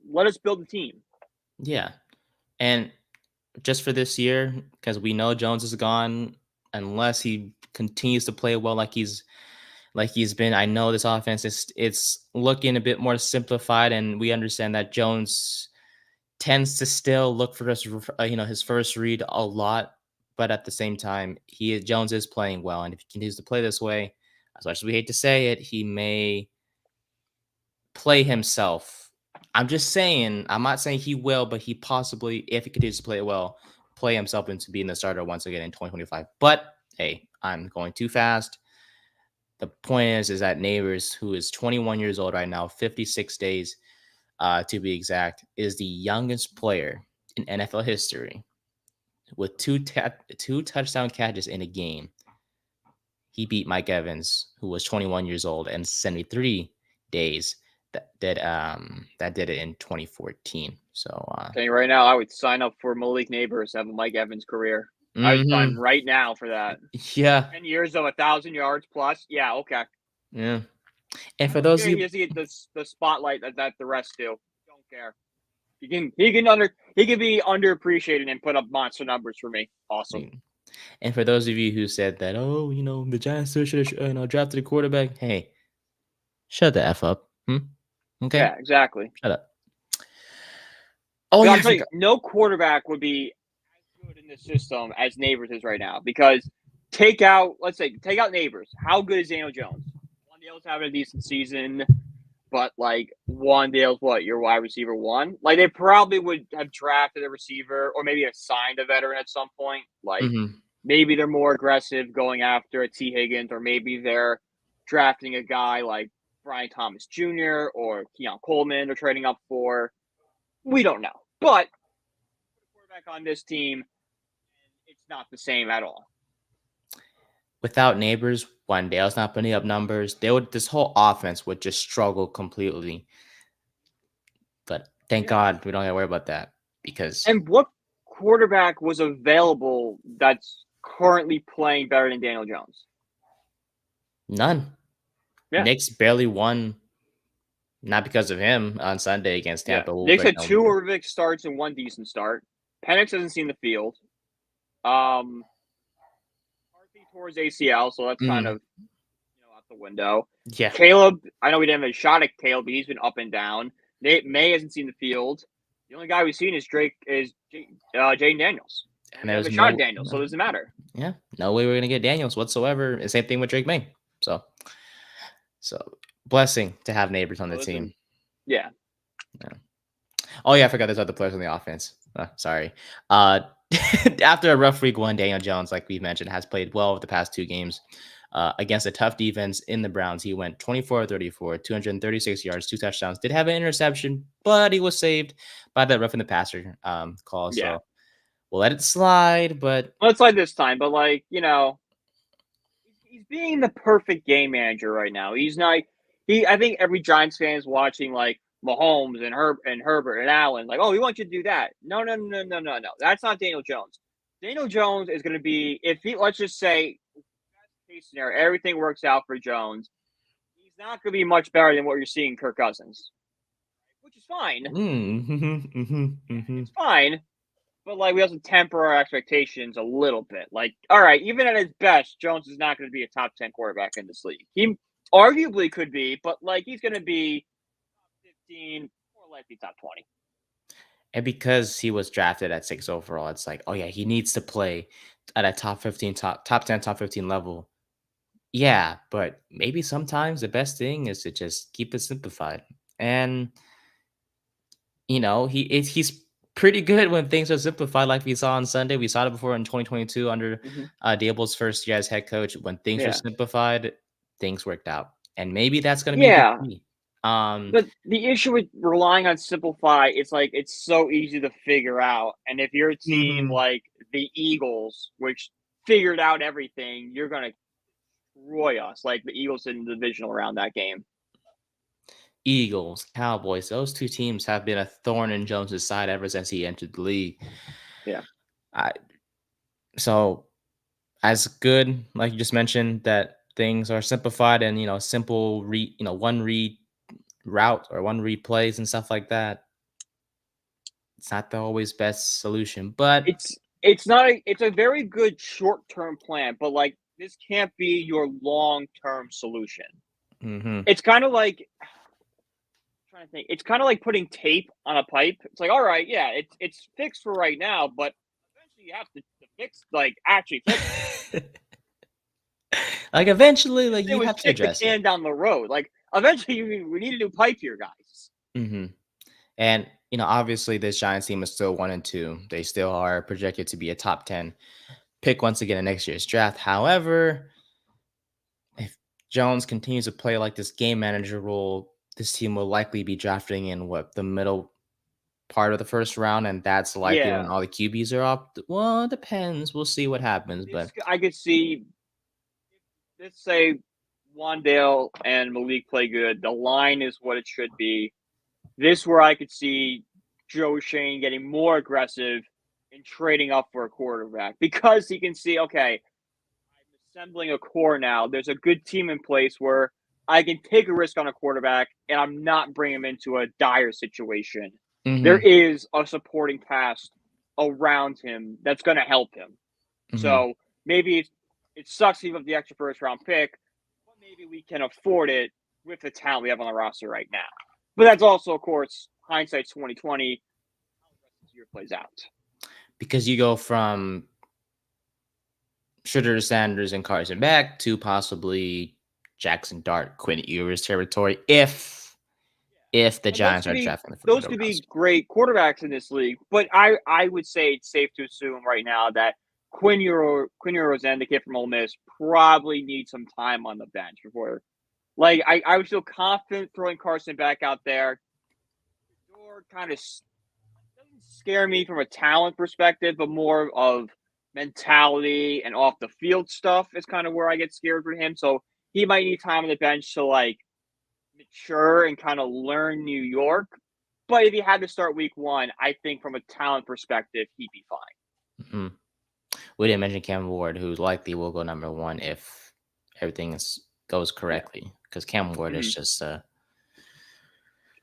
Let us build a team. Yeah, and just for this year, because we know Jones is gone, unless he continues to play well like he's been. I know this offense it's looking a bit more simplified, and we understand that Jones tends to still look for his first read a lot, but at the same time, Jones is playing well, and if he continues to play this way, as much as we hate to say it, he may play himself. I'm just saying, I'm not saying he will, but he possibly, if he continues to play well, play himself into being the starter once again in 2025. But hey, I'm going too fast. The point is that Neighbors, who is 21 years old right now, 56 days to be exact, is the youngest player in NFL history with two touchdown catches in a game. He beat Mike Evans, who was 21 years old and 73 days that did it in 2014. So Telling you right now, I would sign up for Malik Nabers to have a Mike Evans career. I would sign right now for that. Yeah. 10 years of 1,000 yards plus. Yeah, okay. Yeah. And for those of you, he get the spotlight that the rest do. Don't care. He can be underappreciated and put up monster numbers for me. Awesome. And for those of you who said that, oh, the Giants should have drafted a quarterback. Hey, shut the F up. Okay. Yeah, exactly. Shut up. Oh yeah, I'll tell you, no quarterback would be as good in this system as Neighbors is right now. Because take out Neighbors. How good is Daniel Jones? Wandale's having a decent season, but like Wandale's your wide receiver 1? Like they probably would have drafted a receiver or maybe assigned a veteran at some point. Like maybe they're more aggressive going after a T. Higgins, or maybe they're drafting a guy like Brian Thomas Jr. or Keon Coleman they're trading up for. We don't know. But quarterback on this team, it's not the same at all. Without Neighbors, Wandale's not putting up numbers. This whole offense would just struggle completely. But Thank God we don't have to worry about that because And what quarterback was available that's currently playing better than Daniel Jones? none. Yeah. Knicks barely won, not because of him on Sunday against Yeah. Tampa. We'll Knicks break had down. 2 horrific starts and 1 decent start. Penix hasn't seen the field. McCarthy tore his ACL, so that's kind Mm, of, out the window. yeah, Caleb, I know we didn't have a shot at Caleb, but he's been up and down. Nate May hasn't seen the field. The only guy we've seen is Jaden Daniels. And and we have there's a shot at no, Daniels, so it doesn't matter. yeah, no way we're gonna get Daniels whatsoever. And same thing with Drake May. So blessing to have Neighbors on So the team. listen, yeah. Yeah. Oh yeah, I forgot there's other players on the offense. Sorry. After a rough week one, Daniel Jones, like we mentioned, has played well over the past 2 games. Against a tough defense in the Browns, he went 24-34, 236 yards, 2 touchdowns. Did have an interception, but he was saved by that roughing the passer call. Yeah. So we'll let it slide. But Well, it's like this time, but he's being the perfect game manager right now. He's not. I think every Giants fan is watching like Mahomes and Herbert and Allen. Like, oh, we want you to do that. No, no, no, no, no, no. That's not Daniel Jones. Daniel Jones is going to be if he let's just say case scenario everything works out for Jones. He's not going to be much better than what you're seeing Kirk Cousins, which is fine. It's fine. But like we have to temper our expectations a little bit. Like, all right, even at his best, Jones is not going to be a top 10 quarterback in this league. He arguably could be, but like he's going to be top 15, more likely top 20. And because he was drafted at 6 overall, it's like, oh yeah, he needs to play at a top 15, top 10, top 15 level. Yeah, but maybe sometimes the best thing is to just keep it simplified. And he's pretty good when things are simplified, like we saw on Sunday. We saw it before in 2022 under Mm-hmm. Dable's first year as head coach. When things were Yeah, simplified, things worked out, and maybe that's going to be the yeah. key. Um, But the issue with relying on simplify, it's like it's so easy to figure out. And if you're a team mhm. like the Eagles, which figured out everything, you're going to destroy us, like the Eagles in the divisional round that game. Eagles, Cowboys, those two teams have been a thorn in Jones's side ever since he entered the league. Yeah. I, so as good, like you just mentioned, that things are simplified and simple one read route or one read plays and stuff like that. It's not the always best solution, but It's not it's a very good short-term plan, but like this can't be your long-term solution. mhm. It's kind of like I'm trying to think. It's kind of like putting tape on a pipe. It's like, all right, yeah, it's fixed for right now, but eventually you have to fix actually fix it. Like eventually, like It you was have to kick the address it. can down the road. Like eventually we need a new pipe here, guys. Mhm. And obviously, this Giants team is still 1-2. They still are projected to be a top 10 pick once again in next year's draft. However, if Jones continues to play like this game manager role, this team will likely be drafting in the middle part of the first round, and that's likely when Yeah, all the QBs are up. Well, it depends. We'll see what happens, this but I could see. Let's say Wandale and Malik play good. The line is what it should be. This where I could see Joe Shane getting more aggressive and trading up for a quarterback because he can see, okay, I'm assembling a core now. There's a good team in place where I can take a risk on a quarterback and I'm not bringing him into a dire situation. There mhm, is a supporting cast around him that's going to help him. mhm. So maybe it sucks to give up the extra first round pick, but maybe we can afford it with the talent we have on the roster right now. But that's also, of course, hindsight's 2020. How the rest of this year plays out. Because you go from Shedeur Sanders and Carson back to possibly Jackson Dart, Quinn Ewers territory if the And those Giants could are be drafting the those middle could be rounds. great quarterbacks in this league. But I would say it's safe to assume right now that Quinn Ewers and the kid from Ole Miss probably need some time on the bench before. Like I would feel confident throwing Carson back out there. Door kind of doesn't scare me from a talent perspective, but more of mentality and off the field stuff is kind of where I get scared for him. So he might need time on the bench to like mature and kind of learn New York. But if he had to start week 1, I think from a talent perspective, he'd be fine. Mhm. We didn't mention Cam Ward, who likely will go number 1 if everything goes Yeah. correctly. Because Cam Ward is Mhm. just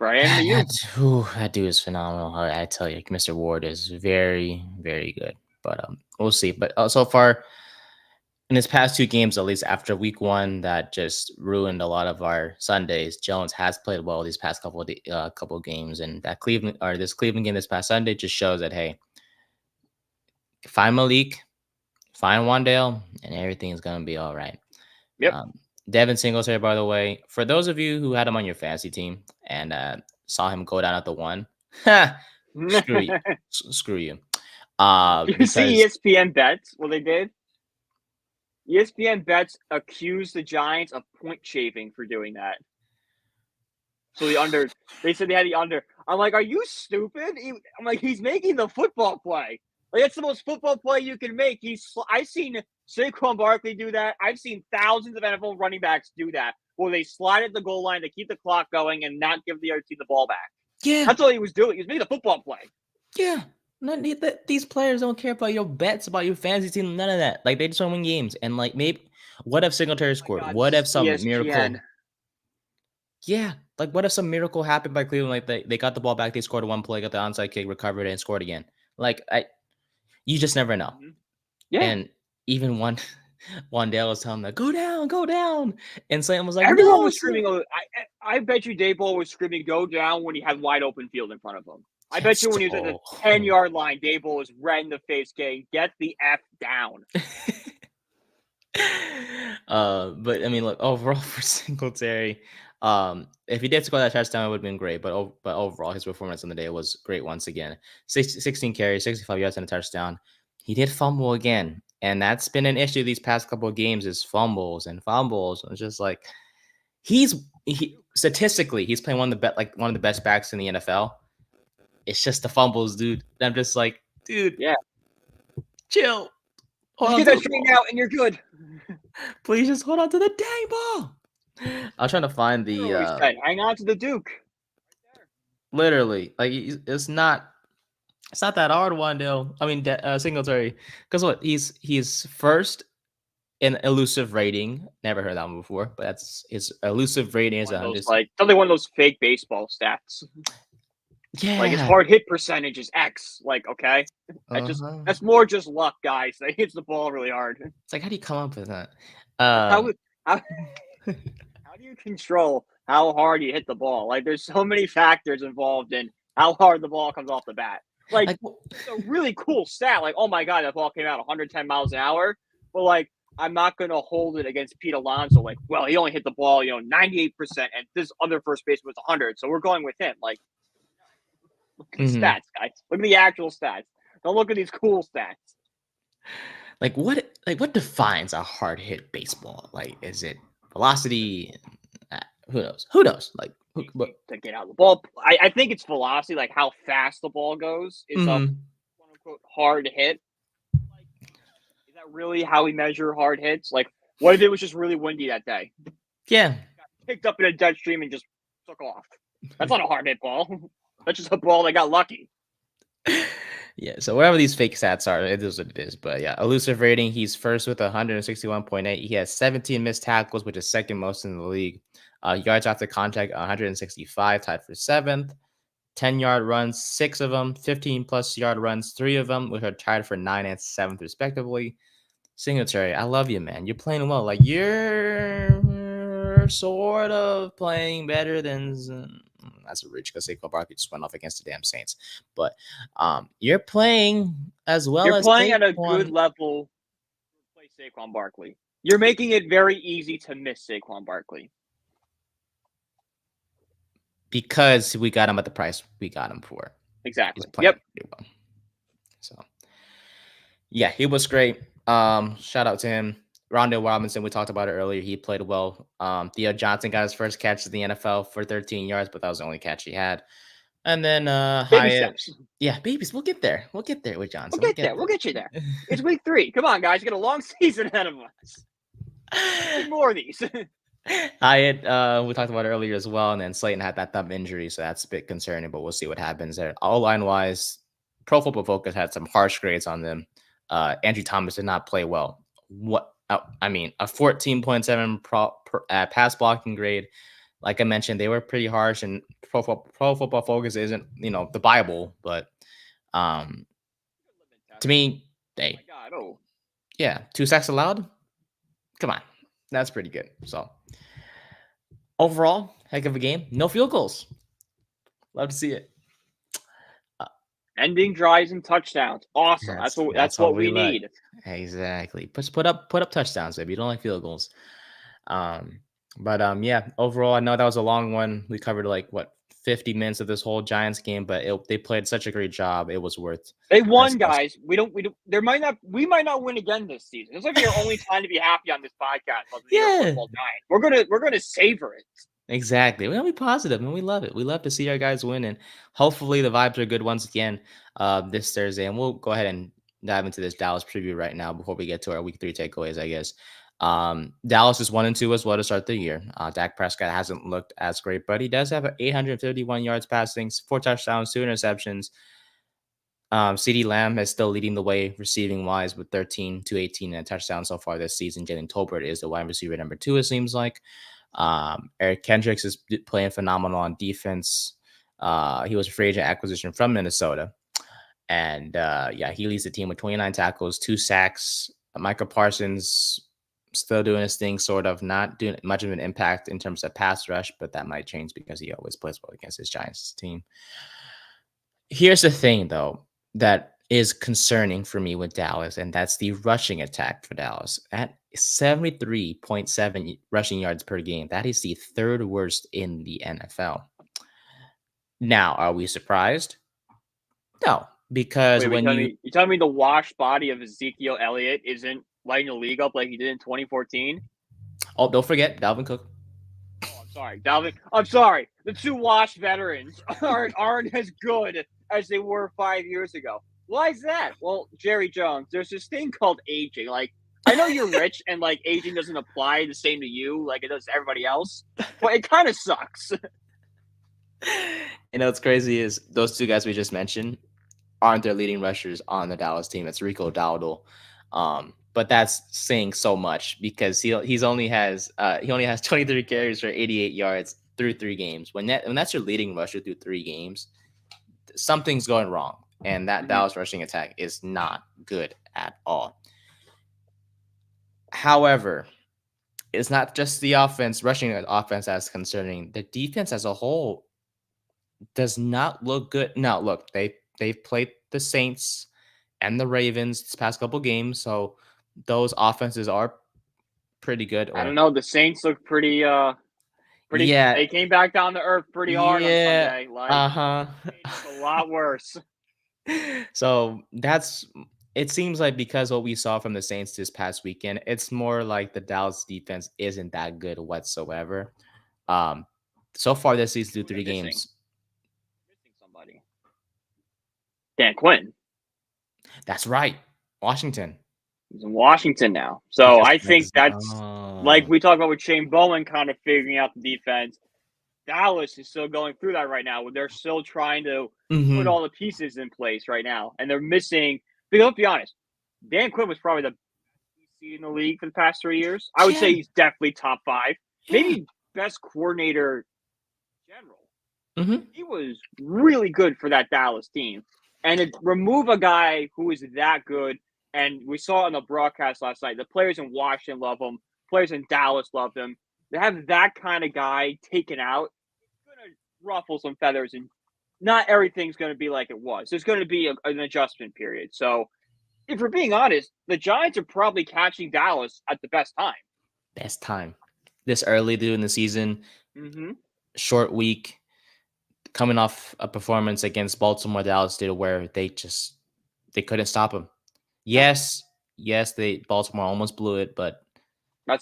Right into you. that dude is phenomenal. I tell you, Mr. Ward is very, very good. But we'll see. But so far in his past 2 games, at least after week 1, that just ruined a lot of our Sundays. Jones has played well these past couple of games, and that this Cleveland game this past Sunday just shows that hey, find Malik, find Wandale, and everything is gonna be all right. Yep. Devin Singletary, by the way, for those of you who had him on your fantasy team and saw him go down at the 1, screw you, screw you. You see Because ESPN bets what they did? ESPN bets accused the Giants of point shaving for doing that. So they said they had the under. I'm like, are you stupid? I'm like, he's making the football play. Like, that's the most football play you can make. I've seen Saquon Barkley do that. I've seen thousands of NFL running backs do that, where they slide at the goal line to keep the clock going and not give the other team the ball back. yeah, That's all he was doing. He was making the football play. yeah. These players don't care about your bets, about your fantasy team, none of that. Like they just want to win games. And like maybe what if Singletary Oh scored? my God, What if some ESPN. miracle? Yeah, like what if some miracle happened by Cleveland? Like they got the ball back, they scored one play, got the onside kick, recovered it, and scored again. Like you just never know. Mm-hmm. Yeah. And even Wandale was telling them, go down. And Sam was like, Everyone no, was screaming. I bet you Daboll was screaming "Go down" when he had wide open field in front of him. I bet you when he was at the 10-yard line, Daboll was red in the face, saying, "Get the F down." But I mean, look, overall for Singletary, if he did score that touchdown, it would have been great. But overall, his performance on the day was great once again. 16 carries, 65 yards, and a touchdown. He did fumble again, and that's been an issue these past couple of games is fumbles and fumbles. It's just like statistically he's playing one of the best backs in the NFL. It's just the fumbles, dude. I'm just like, dude, Yeah. chill. Just get that straightened out and you're good. Please just hold on to the dang ball. I'm trying to find the hang on to the Duke. literally like it's not that hard one though. I mean Singletary, because what he's first in elusive rating. Never heard that one before, but that's his elusive rating is 100. Something one of those fake baseball stats. Yeah, like his hard hit percentage is X. Like, okay, that's more just luck, guys. He hits the ball really hard. It's like, how do you come up with that? How do you control how hard you hit the ball? Like, there's so many factors involved in how hard the ball comes off the bat. Like it's a really cool stat. Like, oh my God, that ball came out 110 miles an hour. But like, I'm not going to hold it against Pete Alonso. Like, well, he only hit the ball, 98%, and this other first baseman was 100, so we're going with him. Like, look at the stats, guys. Look at the actual stats. Don't look at these cool stats. Like what defines a hard hit baseball? Like, is it velocity? Who knows? Like, to get out of the ball. I think it's velocity, like how fast the ball goes is a quote unquote hard hit. Like, is that really how we measure hard hits? Like, what if it was just really windy that day? Yeah. Got picked up in a jet stream and just took off. That's not a hard hit ball. That's just a ball that got lucky. Yeah, so whatever these fake stats are, it is what it is. But yeah, elusive rating, he's first with 161.8. He has 17 missed tackles, which is second most in the league. Yards after contact, 165, tied for seventh. 10-yard runs, 6 of them. 15-plus yard runs, 3 of them, which are tied for 9th and 7th, respectively. Singletary, I love you, man. You're playing well. Like, you're sort of playing better than... That's a reach because Saquon Barkley just went off against the damn Saints. But you're playing as well you're as playing Saquon. At a good level to play Saquon Barkley. You're making it very easy to miss Saquon Barkley. Because we got him at the price we got him for. Exactly. Yep. Well. So, yeah, he was great. Shout out to him. Rondell Robinson, we talked about it earlier. He played well. Theo Johnson got his first catch in the NFL for 13 yards, but that was the only catch he had. And then Hyatt. Yeah, babies. We'll get there. We'll get there with Johnson. We'll get you there. It's week 3. Come on, guys. You got a long season ahead of us. More of these. Hyatt, we talked about it earlier as well, and then Slayton had that thumb injury, so that's a bit concerning. But we'll see what happens there. All line wise, Pro Football Focus had some harsh grades on them. Andrew Thomas did not play well. What I mean, a 14.7 pass blocking grade. Like I mentioned, they were pretty harsh, and Pro Football Focus isn't the Bible, but um, to me, Oh they my God! Oh, yeah, 2 sacks allowed. Come on, that's pretty good. So overall, heck of a game. No field goals. Love to see it. Uh, ending drives and touchdowns. Awesome. That's that's what that's that's what what we we like. need. Exactly. Put up touchdowns, baby. You don't like field goals. Um, but yeah. Overall, I know that was a long one. We covered like what 50 minutes of this whole Giants game, but they played such a great job. It was worth. They Us, won, us. guys. We don't. We might not win again this season. This might be our only time to be happy on this podcast about the New York Yeah. Football Giants. We're gonna savor it. Exactly. We gotta be positive, and we love it. We love to see our guys win, and hopefully the vibes are good once again this Thursday. And we'll go ahead and dive into this Dallas preview right now before we get to our week 3 takeaways, I guess. Dallas is 1-2 as well to start the year. Dak Prescott hasn't looked as great, but he does have 851 yards passing, 4 touchdowns, 2 interceptions. CD Lamb is still leading the way receiving wise with 13 to 18 and a touchdown so far this season. Jalen Tolbert is the wide receiver number 2, it seems like. Eric Kendricks is playing phenomenal on defense. He was a free agent acquisition from Minnesota. And yeah, he leads the team with 29 tackles, 2 sacks. Michael Parsons still doing his thing, sort of not doing much of an impact in terms of pass rush, but that might change because he always plays well against his Giants team. Here's the thing, though, that is concerning for me with Dallas, and that's the rushing attack for Dallas. At 73.7 rushing yards per game, that is the third worst in the NFL. Now, are we surprised? No, because Wait, when you telling me the washed body of Ezekiel Elliott isn't lighting the league up like he did in 2014? oh, don't forget Dalvin Cook. Oh, I'm sorry, Dalvin. I'm sorry. The two washed veterans aren't as good as they were 5 years ago. Why is that? Well, Jerry Jones, there's this thing called aging. Like, I know you're rich and like aging doesn't apply the same to you like it does to everybody else, but it kind of sucks. What's crazy is those two guys we just mentioned aren't their leading rushers on the Dallas team. It's Rico Dowdle. But that's saying so much because he only has 23 carries for 88 yards through 3 games. When that's your leading rusher through 3 games, something's going wrong. And that Dallas rushing attack is not good at all. However, it's not just the rushing offense that's concerning. The defense as a whole does not look good. Now, look, they've played the Saints and the Ravens this past couple games, so those offenses are pretty good. I don't know. The Saints look pretty. Yeah, They came back down to earth pretty hard on yeah, Sunday. Like, uh-huh. it's a lot worse. So it seems like because what we saw from the Saints this past weekend, it's more like the Dallas defense isn't that good whatsoever. So far this season through 3 games. Missing somebody. Dan Quinn. That's right. Washington. He's in Washington now. So I think that's like Oh. we talked about with Shane Bowen kind of figuring out the defense. Dallas is still going through that right now. Where they're still trying to put all the pieces in place right now, and they're missing. Because let's be honest, Dan Quinn was probably the best DC in the league for the past 3 years. I would say he's definitely top 5, maybe best coordinator in general. He was really good for that Dallas team, and to remove a guy who is that good. And we saw it on the broadcast last night. The players in Washington love him. Players in Dallas love him. To have that kind of guy taken out, it's going to ruffle some feathers, and not everything's going to be like it was. There's going to be an adjustment period. So, if we're being honest, the Giants are probably catching Dallas at the best time. Best time. This early in the season, short week, coming off a performance against Baltimore, Dallas did where they couldn't stop him. Yes, Baltimore almost blew it, but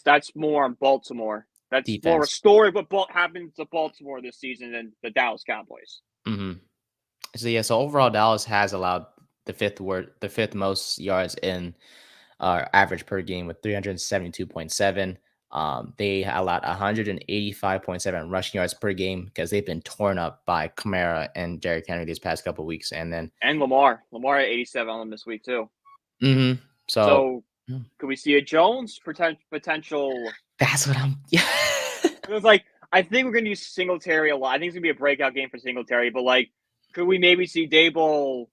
that's more on Baltimore. That's defense. more a story of what happened to Baltimore this season than the Dallas Cowboys. So overall, Dallas has allowed the fifth most yards in average per game with 372.7. They allowed 185.7 rushing yards per game because they've been torn up by Kamara and Derrick Henry these past couple weeks. And then, And Lamar at 87 on them this week too. mhm, so So could we see a Jones potential? that's what I'm. Yeah. It was like I think we're gonna use Singletary a lot. I think it's gonna be a breakout game for Singletary, but like, could we maybe see Dable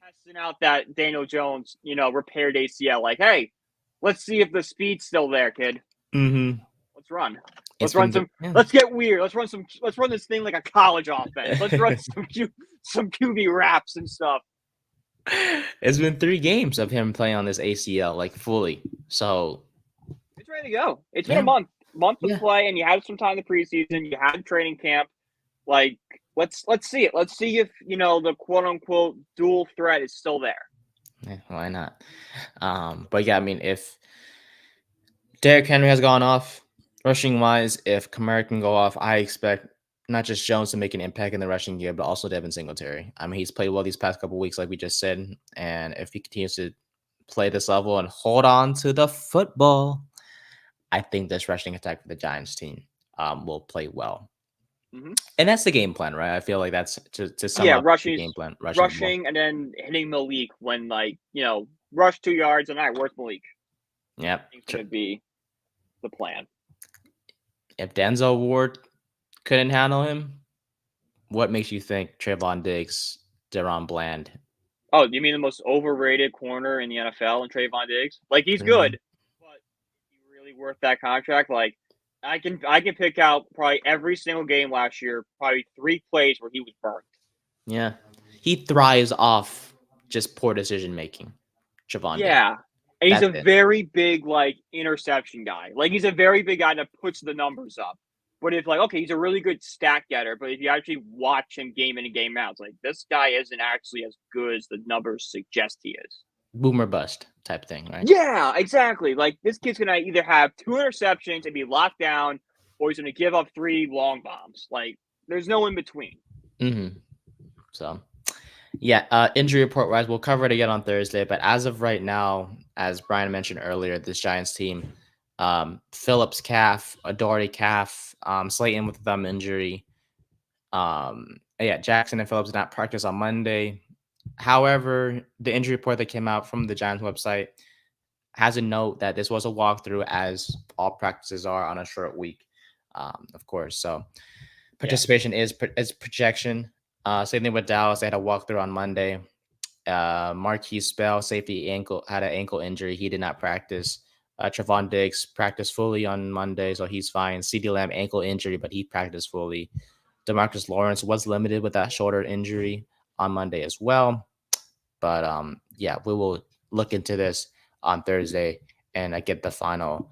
testing out that Daniel Jones, repaired ACL? Like, hey, let's see if the speed's still there, kid. Mm-hmm. Let's run. It's Let's run been some. yeah. Let's get weird. Let's run this thing like a college offense. Let's run some QB raps and stuff. It's been 3 games of him playing on this ACL like fully. So it's ready to go. It's been a month of play, and you had some time in the preseason. You had training camp. Like, let's see it. Let's see if the quote unquote dual threat is still there. Yeah, why not? But yeah, I mean, if Derrick Henry has gone off rushing wise, if Kamara can go off, I expect not just Jones to make an impact in the rushing game, but also Devin Singletary. I mean, he's played well these past couple weeks, like we just said, and if he continues to play this level and hold on to the football, I think this rushing attack for the Giants team will play well. Mm-hmm. And that's the game plan, right? I feel like that's to sum up the game plan. Rushing and then hitting Malik when, rush 2 yards and where's Malik? Yep. It's going to be the plan. If Denzel Ward couldn't handle him, what makes you think Trayvon Diggs, Deron Bland? Oh, you mean the most overrated corner in the NFL and Trayvon Diggs? Like, he's good, but is he really worth that contract? Like, I can pick out probably every single game last year, probably 3 plays where he was burnt. Yeah. He thrives off just poor decision making. Trayvon Diggs. Yeah. And he's a very big, interception guy. Like, he's a very big guy that puts the numbers up. But if, he's a really good stat getter, but if you actually watch him game in and game out, it's like, this guy isn't actually as good as the numbers suggest he is. Boomer bust type thing, right? Yeah, exactly. Like, this kid's going to either have 2 interceptions and be locked down, or he's going to give up 3 long bombs. Like, there's no in between. Mm-hmm. So, yeah, injury report wise, we'll cover it again on Thursday. But as of right now, as Brian mentioned earlier, this Giants team, Phillips calf, Adoree calf, Slayton with a thumb injury. Jackson and Phillips did not practice on Monday. However, the injury report that came out from the Giants website has a note that this was a walkthrough, as all practices are on a short week, of course. So participation is projection. Same thing with Dallas. They had a walkthrough on Monday. Marquise Bell, safety, had an ankle injury. He did not practice. Trayvon Diggs practiced fully on Monday, so he's fine. CeeDee Lamb, ankle injury, but he practiced fully. DeMarcus Lawrence was limited with that shoulder injury on Monday as well. But we will look into this on Thursday and get the final.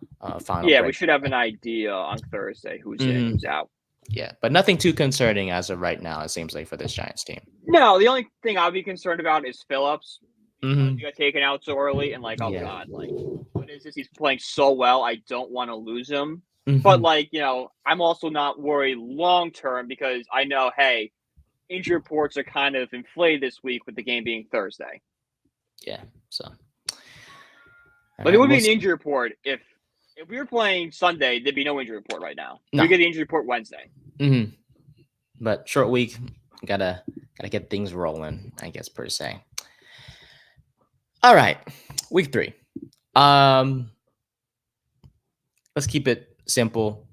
Yeah, we should have an idea on Thursday who's in, who's out. Yeah, but nothing too concerning as of right now, it seems like, for this Giants team. No, the only thing I'll be concerned about is Phillips. He got taken out so early, and God, what is this? He's playing so well. I don't want to lose him. But I'm also not worried long term because I know, hey, injury reports are kind of inflated this week with the game being Thursday. Yeah, so. But it would be an injury report if we were playing Sunday. There'd be no injury report right now. No. We get the injury report Wednesday. But short week, gotta get things rolling, I guess, per se. All right, week 3. Let's keep it simple.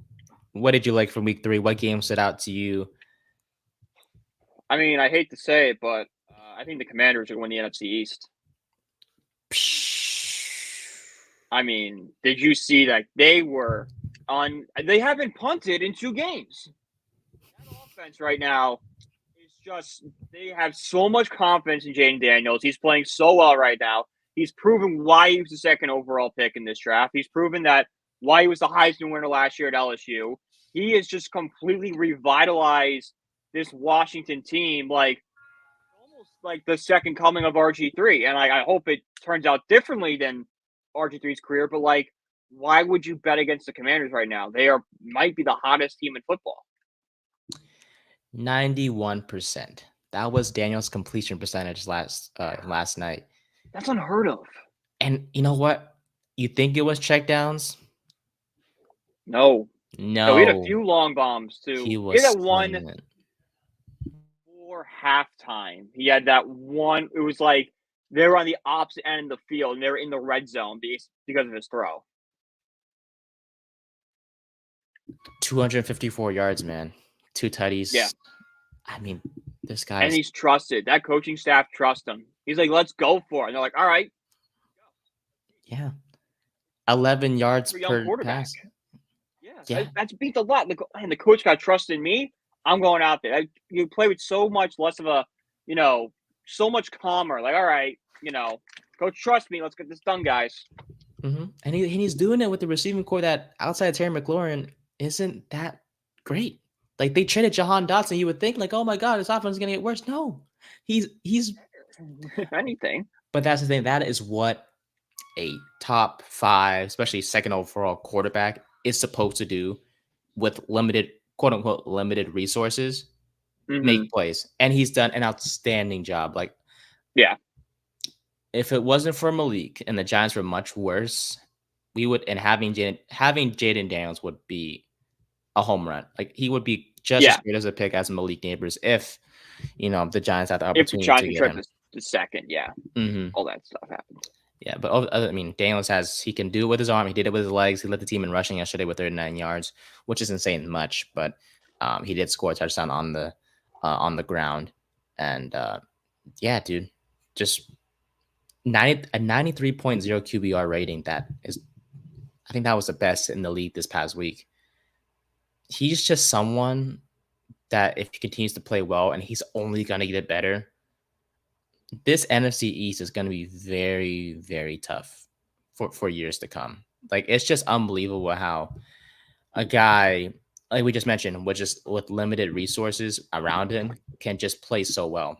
What did you like from week 3? What game stood out to you? I mean, I hate to say it, but I think the Commanders are going to win the NFC East. I mean, did you see that they haven't punted in 2 games? That offense right now is just, they have so much confidence in Jaden Daniels. He's playing so well right now. He's proven why he was the 2nd overall pick in this draft. He's proven that why he was the Heisman winner last year at LSU. He has just completely revitalized this Washington team, almost like the second coming of RG3. And I hope it turns out differently than RG3's career. But why would you bet against the Commanders right now? They might be the hottest team in football. 91%. That was Daniel's completion percentage last night. That's unheard of. And you know what? You think it was checkdowns? No. No, he had a No, few long bombs too. he He had was that one slinging it. for halftime. He had that one. It was like they were on the opposite end of the field and they were in the red zone because of his throw. 254 yards, man. Two Yeah. tutties. I mean, this And guy's he's trusted. That coaching staff trusts him. He's like, let's go for it. And they're like, all right, yeah, 11 yards for a young per quarterback. pass. Yeah, Yeah, that's beats a lot. And the coach got trust in me. I'm going out there. You play with so much less of a, so much calmer. Like, all right, coach, trust me. Let's get this done, guys. and he's doing it with the receiving core that outside of Terry McLaurin isn't that great. Like they traded Jahan Dotson, you would think like, oh my god, this offense is gonna get worse. No, he's. If anything. But that's the thing. That is what a top 5, especially second overall quarterback is supposed to do with limited, quote unquote, limited resources, Mm-hmm. make plays. And he's done an outstanding job. Like, Yeah. if it wasn't for Malik and the Giants were much worse, we would, and having Jaden Daniels would be a home run. Like, he would be just as Yeah. great as a pick as Malik Nabers if, the Giants had the If the opportunity Giants to can get trip him. the second, yeah. Mm-hmm. All that stuff happened. Yeah, but I mean, Daniels he can do it with his arm. He did it with his legs. He led the team in rushing yesterday with 39 yards, which is insane much, but he did score a touchdown on the ground. And yeah, dude, just a 93.0 QBR rating. I think that was the best in the league this past week. He's just someone that if he continues to play well, and he's only going to get better, this NFC East is going to be very, very tough for years to come. Like, it's just unbelievable how a guy like we just mentioned, with limited resources around him, can just play so well.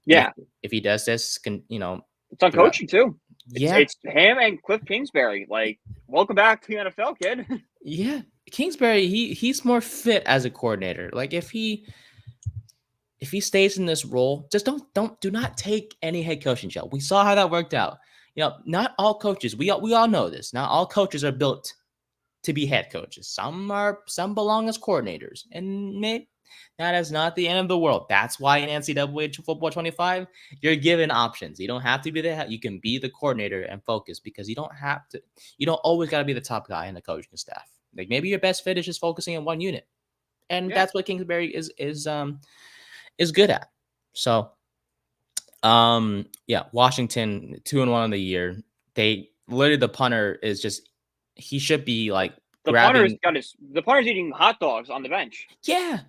Yeah. If he does this, It's on throughout, coaching too. yeah, It's him and Cliff Kingsbury. Like, welcome back to the NFL, kid. yeah. Kingsbury, he's more fit as a coordinator. Like, if he stays in this role, just do not take any head coaching job. We saw how that worked out. Not all coaches. We all know this. Not all coaches are built to be head coaches. Some belong as coordinators, and that is not the end of the world. That's why in NCAA football 25, you're given options. You don't have to be the head. You can be the coordinator and focus, because you don't have to. You don't always got to be the top guy in the coaching staff. Like, maybe your best fit is just focusing on one unit, and that's what Kingsbury is good at. So, yeah, Washington 2-1 in the year. They literally, the punter is just, he should be like The grabbing. the punter's eating hot dogs on the bench. Yeah,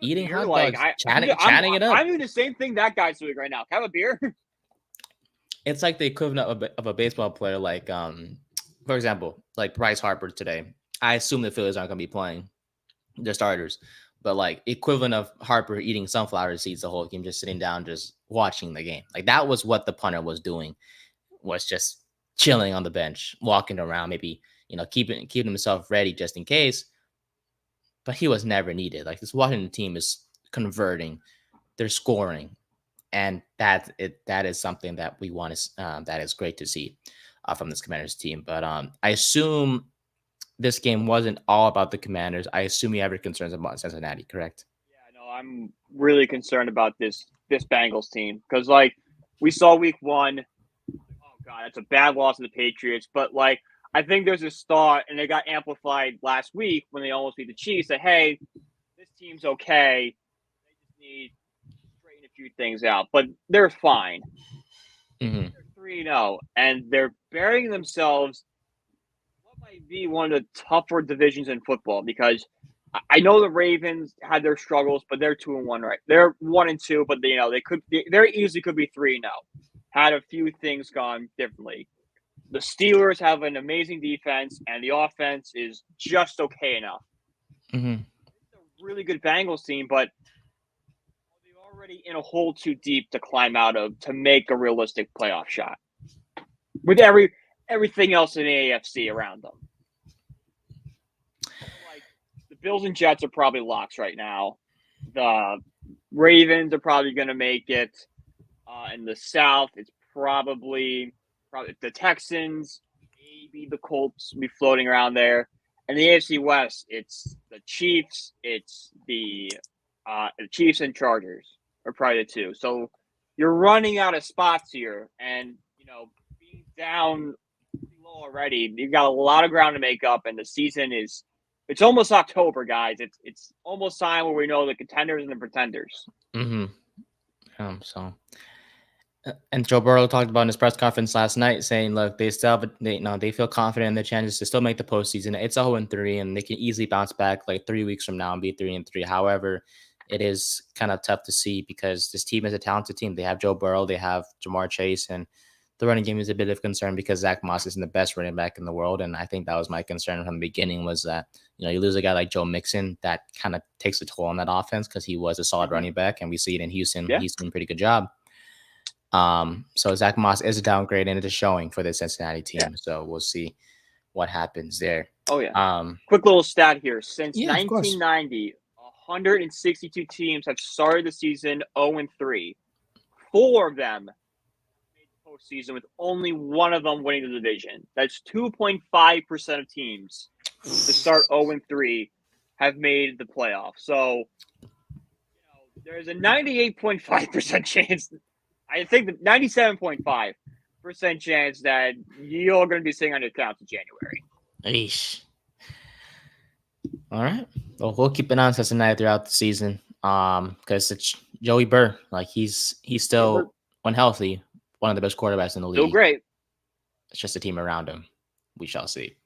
eating beer? hot Like, dogs, chatting it up. I'm doing the same thing that guy's doing right now. Can I have a beer? It's like the equivalent of a baseball player, like for example, like Bryce Harper today. I assume the Phillies aren't going to be playing their starters, but like equivalent of Harper eating sunflower seeds the whole game, just sitting down, just watching the game. Like, that was what the punter was doing, was just chilling on the bench, walking around, maybe keeping himself ready just in case. But he was never needed. Like, this Washington team is converting, they're scoring, and that is something that we want to. That is great to see from this Commanders team. But I assume this game wasn't all about the Commanders. I assume you have your concerns about Cincinnati, correct? Yeah, no, I'm really concerned about this Bengals team because, like, we saw week one. Oh god, that's a bad loss to the Patriots. But like, I think there's a thought, and it got amplified last week when they almost beat the Chiefs. That, hey, this team's okay. They just need to straighten a few things out, but they're fine. Mm-hmm. They're 3-0, and they're burying themselves. What might be one of the tougher divisions in football, because I know the Ravens had their struggles, but they're 2-1, right? They're 1-2, but they very easily could be 3-0. Had a few things gone differently. The Steelers have an amazing defense, and the offense is just okay enough. Mm-hmm. It's a really good Bengals team, but they're already in a hole too deep to climb out of to make a realistic playoff shot. With everything else in the AFC around them. Like, the Bills and Jets are probably locks right now. The Ravens are probably going to make it. In the South, it's probably the Texans, maybe the Colts will be floating around there. In the AFC West, it's the Chiefs. It's the Chiefs and Chargers are probably the two. So you're running out of spots here, and being down low already, you've got a lot of ground to make up, and the season it's almost October, guys. It's almost time where we know the contenders and the pretenders. Mm-hmm. And Joe Burrow talked about in his press conference last night, saying, "Look, they feel confident in their chances to still make the postseason. It's 0-3, and they can easily bounce back like 3 weeks from now and be 3-3. However, it is kind of tough to see because this team is a talented team. They have Joe Burrow, they have Jamar Chase, and the running game is a bit of concern because Zach Moss isn't the best running back in the world. And I think that was my concern from the beginning was that you lose a guy like Joe Mixon that kind of takes a toll on that offense because he was a solid running back, and we see it in Houston. Yeah. He's doing a pretty good job." So Zach Moss is a downgrade and it is showing for the Cincinnati team. Yeah. So we'll see what happens there. Oh yeah. Quick little stat here. Since 1990, 162 teams have started the season 0-3. 4 of them made the postseason with only one of them winning the division. That's 2.5% of teams to start 0-3 have made the playoffs. So there's a 98.5% chance. I think the 97.5% chance that you're going to be sitting on your couch in January. Eesh. All right. Well, we'll keep an eye on Cincinnati throughout the season. Because it's Joey Burr. Like he's still, when healthy, one of the best quarterbacks in the league. Still great. It's just the team around him. We shall see.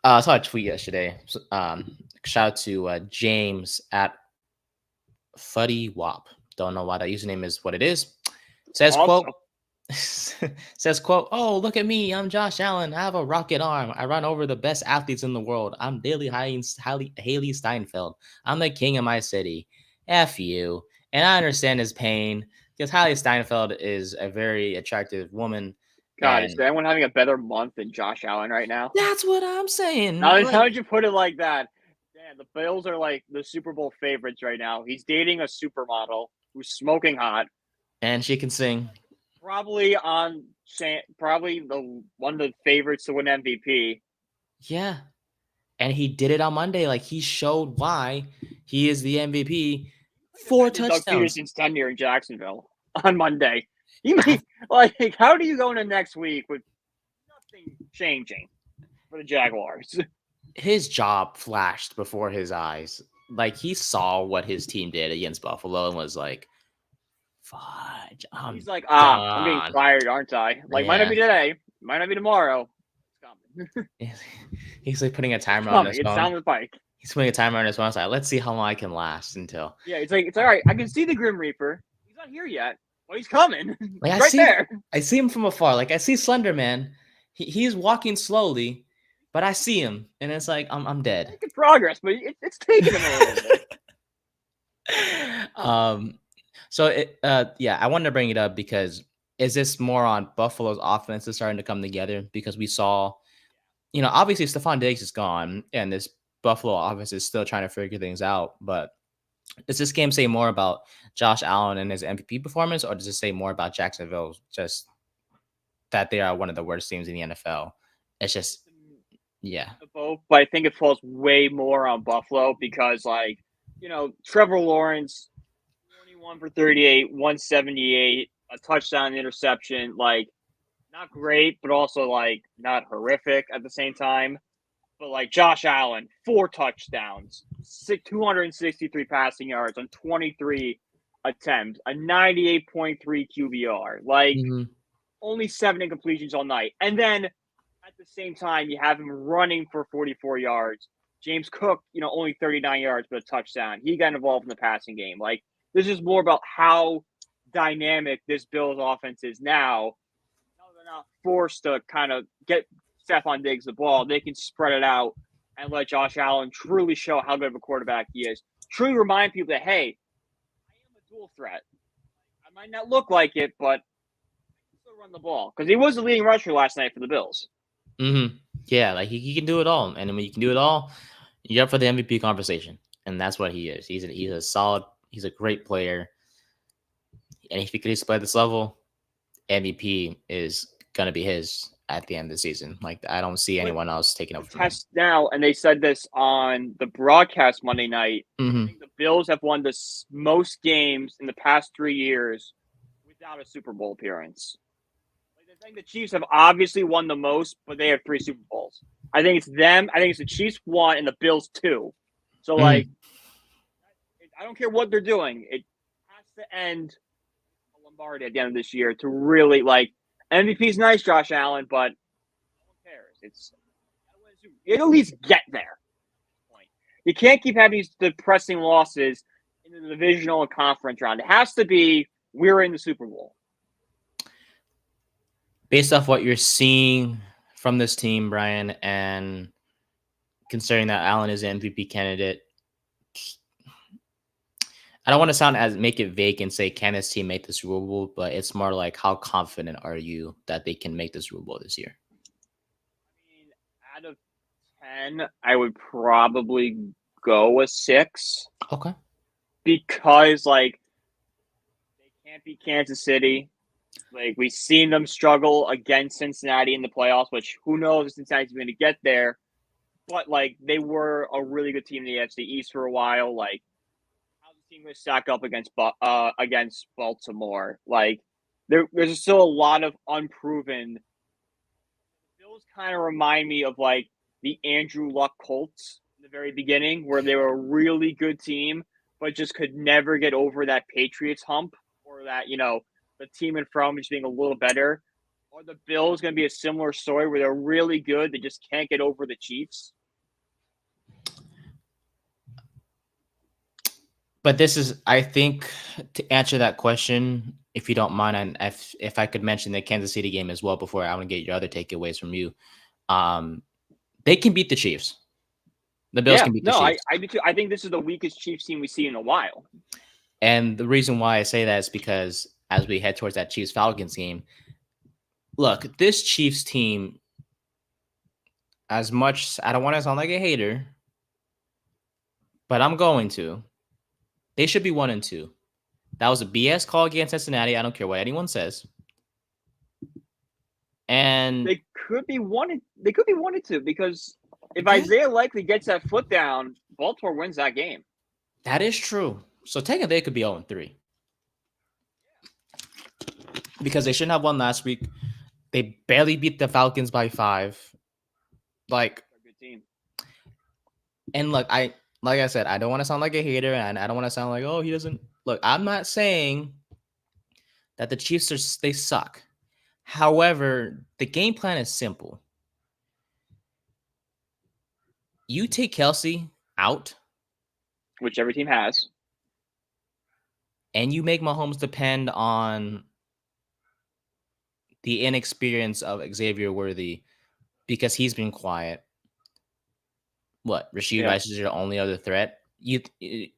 I saw a tweet yesterday. Shout out to James at Fuddy Wop. Don't know why that username is what it is. Says, quote, "Oh, look at me. I'm Josh Allen. I have a rocket arm. I run over the best athletes in the world. I'm Haley Steinfeld. I'm the king of my city. F you." And I understand his pain because Haley Steinfeld is a very attractive woman. God, is anyone having a better month than Josh Allen right now? That's what I'm saying. How did you put it like that? Man, the Bills are like the Super Bowl favorites right now. He's dating a supermodel who's smoking hot, and she can sing. Probably one of the favorites to win MVP. Yeah, and he did it on Monday. Like he showed why he is the MVP. 4 touchdowns. Doug Peterson's tenure in Jacksonville on Monday. How do you go into next week with nothing changing for the Jaguars? His job flashed before his eyes. Like he saw what his team did against Buffalo and was like, "Fudge." He's like, I'm getting fired, aren't I? Like, might not be today, might not be tomorrow. It's coming. He's like putting a timer on his phone. It's down the pike. He's putting a timer on his phone. It's like, let's see how long I can last until. Yeah, it's all right. I can see the Grim Reaper. He's not here yet, but he's coming. Like, he's there. I see him from afar. Like I see Slender Man. He's walking slowly. But I see him, and it's like I'm dead. Making progress, but it's taking him a little bit. I wanted to bring it up because is this more on Buffalo's offense is starting to come together? Because we saw, obviously Stephon Diggs is gone, and this Buffalo offense is still trying to figure things out. But does this game say more about Josh Allen and his MVP performance, or does it say more about Jacksonville, just that they are one of the worst teams in the NFL? It's just. Yeah. Both, but I think it falls way more on Buffalo because, Trevor Lawrence, 21 for 38, 178, a touchdown, interception. Not great, but also, not horrific at the same time. But, Josh Allen, 4 touchdowns, 263 passing yards on 23 attempts, a 98.3 QBR. Only 7 incompletions all night. And then at the same time, you have him running for 44 yards. James Cook, only 39 yards, but a touchdown. He got involved in the passing game. This is more about how dynamic this Bills offense is now. They're not forced to kind of get Stephon Diggs the ball. They can spread it out and let Josh Allen truly show how good of a quarterback he is. Truly remind people that, hey, I am a dual threat. I might not look like it, but I can still run the ball. Because he was the leading rusher last night for the Bills. Mm-hmm. Yeah, he can do it all. And when you can do it all, you're up for the MVP conversation. And that's what he is. He's a great player. And if he could just play at this level, MVP is going to be his. at the end of the season. Like I don't see anyone else taking The over from him. test now, and they said this on the broadcast Monday night. I Mm-hmm. think the Bills have won the most games in the past 3 years without a Super Bowl appearance. Like, I think the Chiefs have obviously won the most, but they have 3 Super Bowls. I think it's them. I think it's the Chiefs 1 and the Bills 2. So, like, I don't care what they're doing. It has to end Lombardi at the end of this year to really, like, MVP's nice, Josh Allen, but no one cares. It's you at least get there. You can't keep having these depressing losses in the divisional and conference round. It has to be we're in the Super Bowl. Based off what you're seeing from this team, Brian, and considering that Allen is an MVP candidate, I don't want to sound as make it vague and say can this team make the Super Bowl, but it's more like how confident are you that they can make the Super Bowl this year? I mean, out of 10, I would probably go a 6. Okay. Because like they can't beat Kansas City. Like we've seen them struggle against Cincinnati in the playoffs, which who knows if Cincinnati's going to get there. But like they were a really good team in the AFC East for a while. Like how's the team going to stack up against Baltimore? Like there's still a lot of unproven. The Bills kind of remind me of like the Andrew Luck Colts in the very beginning, where they were a really good team, but just could never get over that Patriots hump or that, the team in front just being a little better. Or the Bills going to be a similar story where they're really good, they just can't get over the Chiefs. But this is, I think, to answer that question, if you don't mind, and if I could mention the Kansas City game as well before I want to get your other takeaways from you. They can beat the Chiefs. The Bills can beat the Chiefs. I do too. I think this is the weakest Chiefs team we see in a while. And the reason why I say that is because as we head towards that Chiefs-Falcons game, look, this Chiefs team, as much, I don't want to sound like a hater, but I'm going to. They should be 1-2. That was a BS call against Cincinnati. I don't care what anyone says. And they could be 1-2 because if Isaiah Likely gets that foot down, Baltimore wins that game. That is true. So technically they could be 0-3. Because they shouldn't have won last week. They barely beat the Falcons by 5. Like, a good team. And look, like I said, I don't want to sound like a hater, and I don't want to sound like, oh, he doesn't. Look, I'm not saying that the Chiefs they suck. However, the game plan is simple. You take Kelsey out, which every team has, and you make Mahomes depend on the inexperience of Xavier Worthy because he's been quiet. What? Rashid Rice is your only other threat.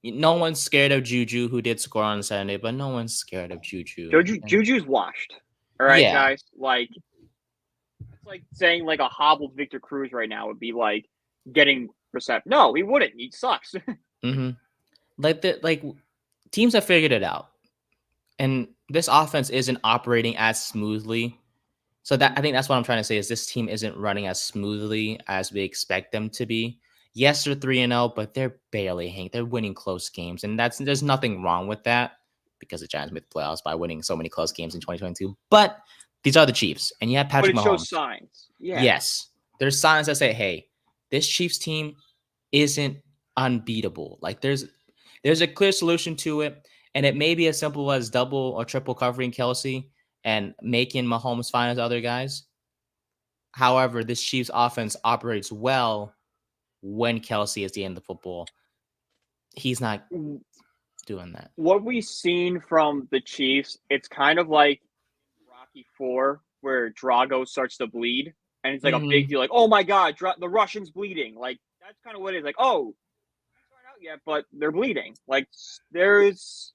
No one's scared of Juju, who did score on Sunday, but no one's scared of Juju. Juju's washed. All right, guys. Like, it's like saying like a hobbled Victor Cruz right now would be like getting reception. No, he wouldn't. He sucks. Like teams have figured it out, and this offense isn't operating as smoothly. So that I think that's what I'm trying to say is this team isn't running as smoothly as we expect them to be. Yes, they're 3-0, but they're barely they're winning close games, and there's nothing wrong with that because the Giants made the playoffs by winning so many close games in 2022. But these are the Chiefs, and you have Patrick Mahomes. Shows signs. Yeah. Yes, there's signs that say, "Hey, this Chiefs team isn't unbeatable." Like there's a clear solution to it, and it may be as simple as double or triple covering Kelsey and making Mahomes find his other guys. However, this Chiefs offense operates well when Kelsey is the end of the football. He's not doing that. What we've seen from the Chiefs, it's kind of like Rocky IV, where Drago starts to bleed, and it's like a big deal. Like, oh my God, the Russian's bleeding. Like, that's kind of what it is. Like, oh, it's not out yet, but they're bleeding. Like,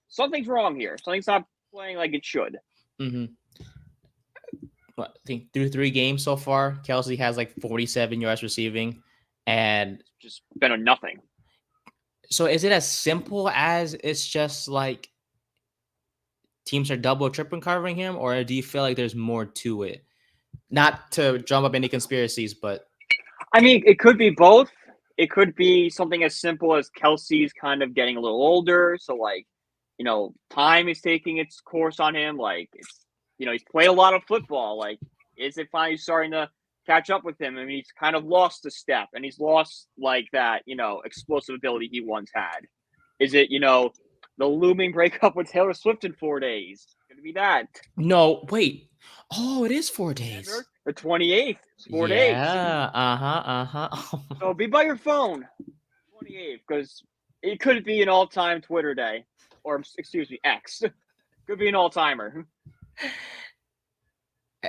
something's wrong here. Something's not playing like it should. I think through 3 games so far, Kelsey has like 47 yards receiving and just been a nothing. So is it as simple as it's just like teams are double or triple covering him, or do you feel like there's more to it? Not to drum up any conspiracies, but I mean, it could be both. It could be something as simple as Kelsey's kind of getting a little older, so like, time is taking its course on him. Like he's played a lot of football. Like, is it finally starting to catch up with him? I mean, he's kind of lost a step, and he's lost like that, explosive ability he once had. Is it, the looming breakup with Taylor Swift in 4 days? It's gonna be that. no, wait. Oh, it is 4 days. Remember? The 28th. It's 4 days. Yeah. Uh-huh. So be by your phone. 28th, because it could be an all-time Twitter day, or excuse me, X. Could be an all-timer.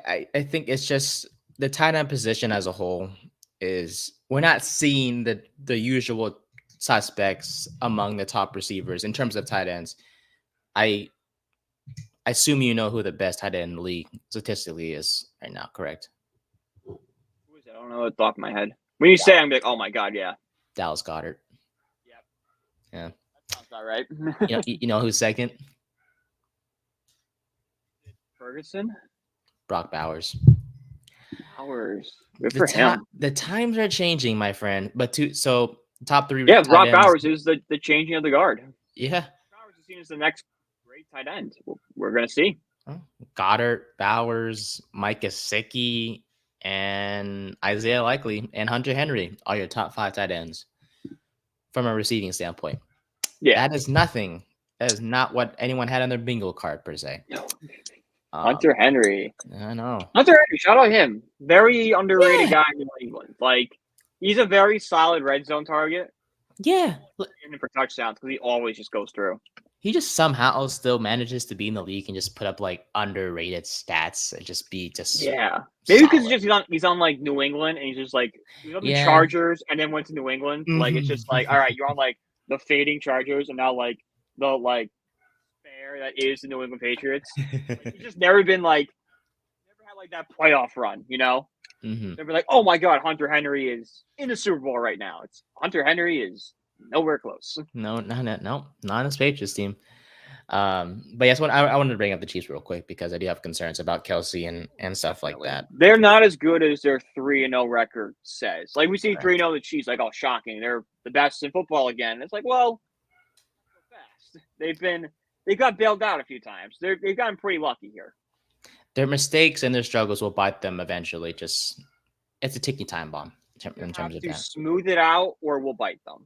I think it's just the tight end position as a whole is we're not seeing the usual suspects among the top receivers in terms of tight ends. I assume you know who the best tight end in the league statistically is right now, correct? Who is it? I don't know at the top of my head. When you say, I'm like, oh my god, yeah. Dallas Goedert. Yep. Yeah. That sounds all right. You know who's second? Ferguson? Brock Bowers. Good for him. The times are changing, my friend. But so top three. Yeah, Brock Bowers is the changing of the guard. Yeah. Bowers is seen as the next great tight end. We're gonna see. Goddard, Bowers, Mike Gesicki, and Isaiah Likely and Hunter Henry are your top 5 tight ends from a receiving standpoint. Yeah, that is nothing. That is not what anyone had on their bingo card per se. No. Hunter Henry. I know. Hunter Henry, shout out him. Very underrated guy in New England. Like, he's a very solid red zone target. Yeah. For touchdowns, because he always just goes through. He just somehow still manages to be in the league and just put up like underrated stats and just be yeah. Maybe because he's on like New England and he's just like he was on the Chargers and then went to New England. Mm-hmm. Like it's just like, all right, you're on like the fading Chargers and now like the like fair that is the New England Patriots. Like, he's just never been like never had like that playoff run, Mm-hmm. They'd be like, oh my god, Hunter Henry is in the Super Bowl right now. It's Hunter Henry is nowhere close. No, not his Patriots team. But yes, I wanted to bring up the Chiefs real quick because I do have concerns about Kelsey and stuff like that. They're not as good as their 3-0 record says. Like we see 3-0 the Chiefs, like, oh, shocking, they're the best in football again. It's like, well, fast. They got bailed out a few times. They've gotten pretty lucky here. Their mistakes and their struggles will bite them eventually. Just it's a ticking time bomb in terms of that. Smooth it out or we'll bite them.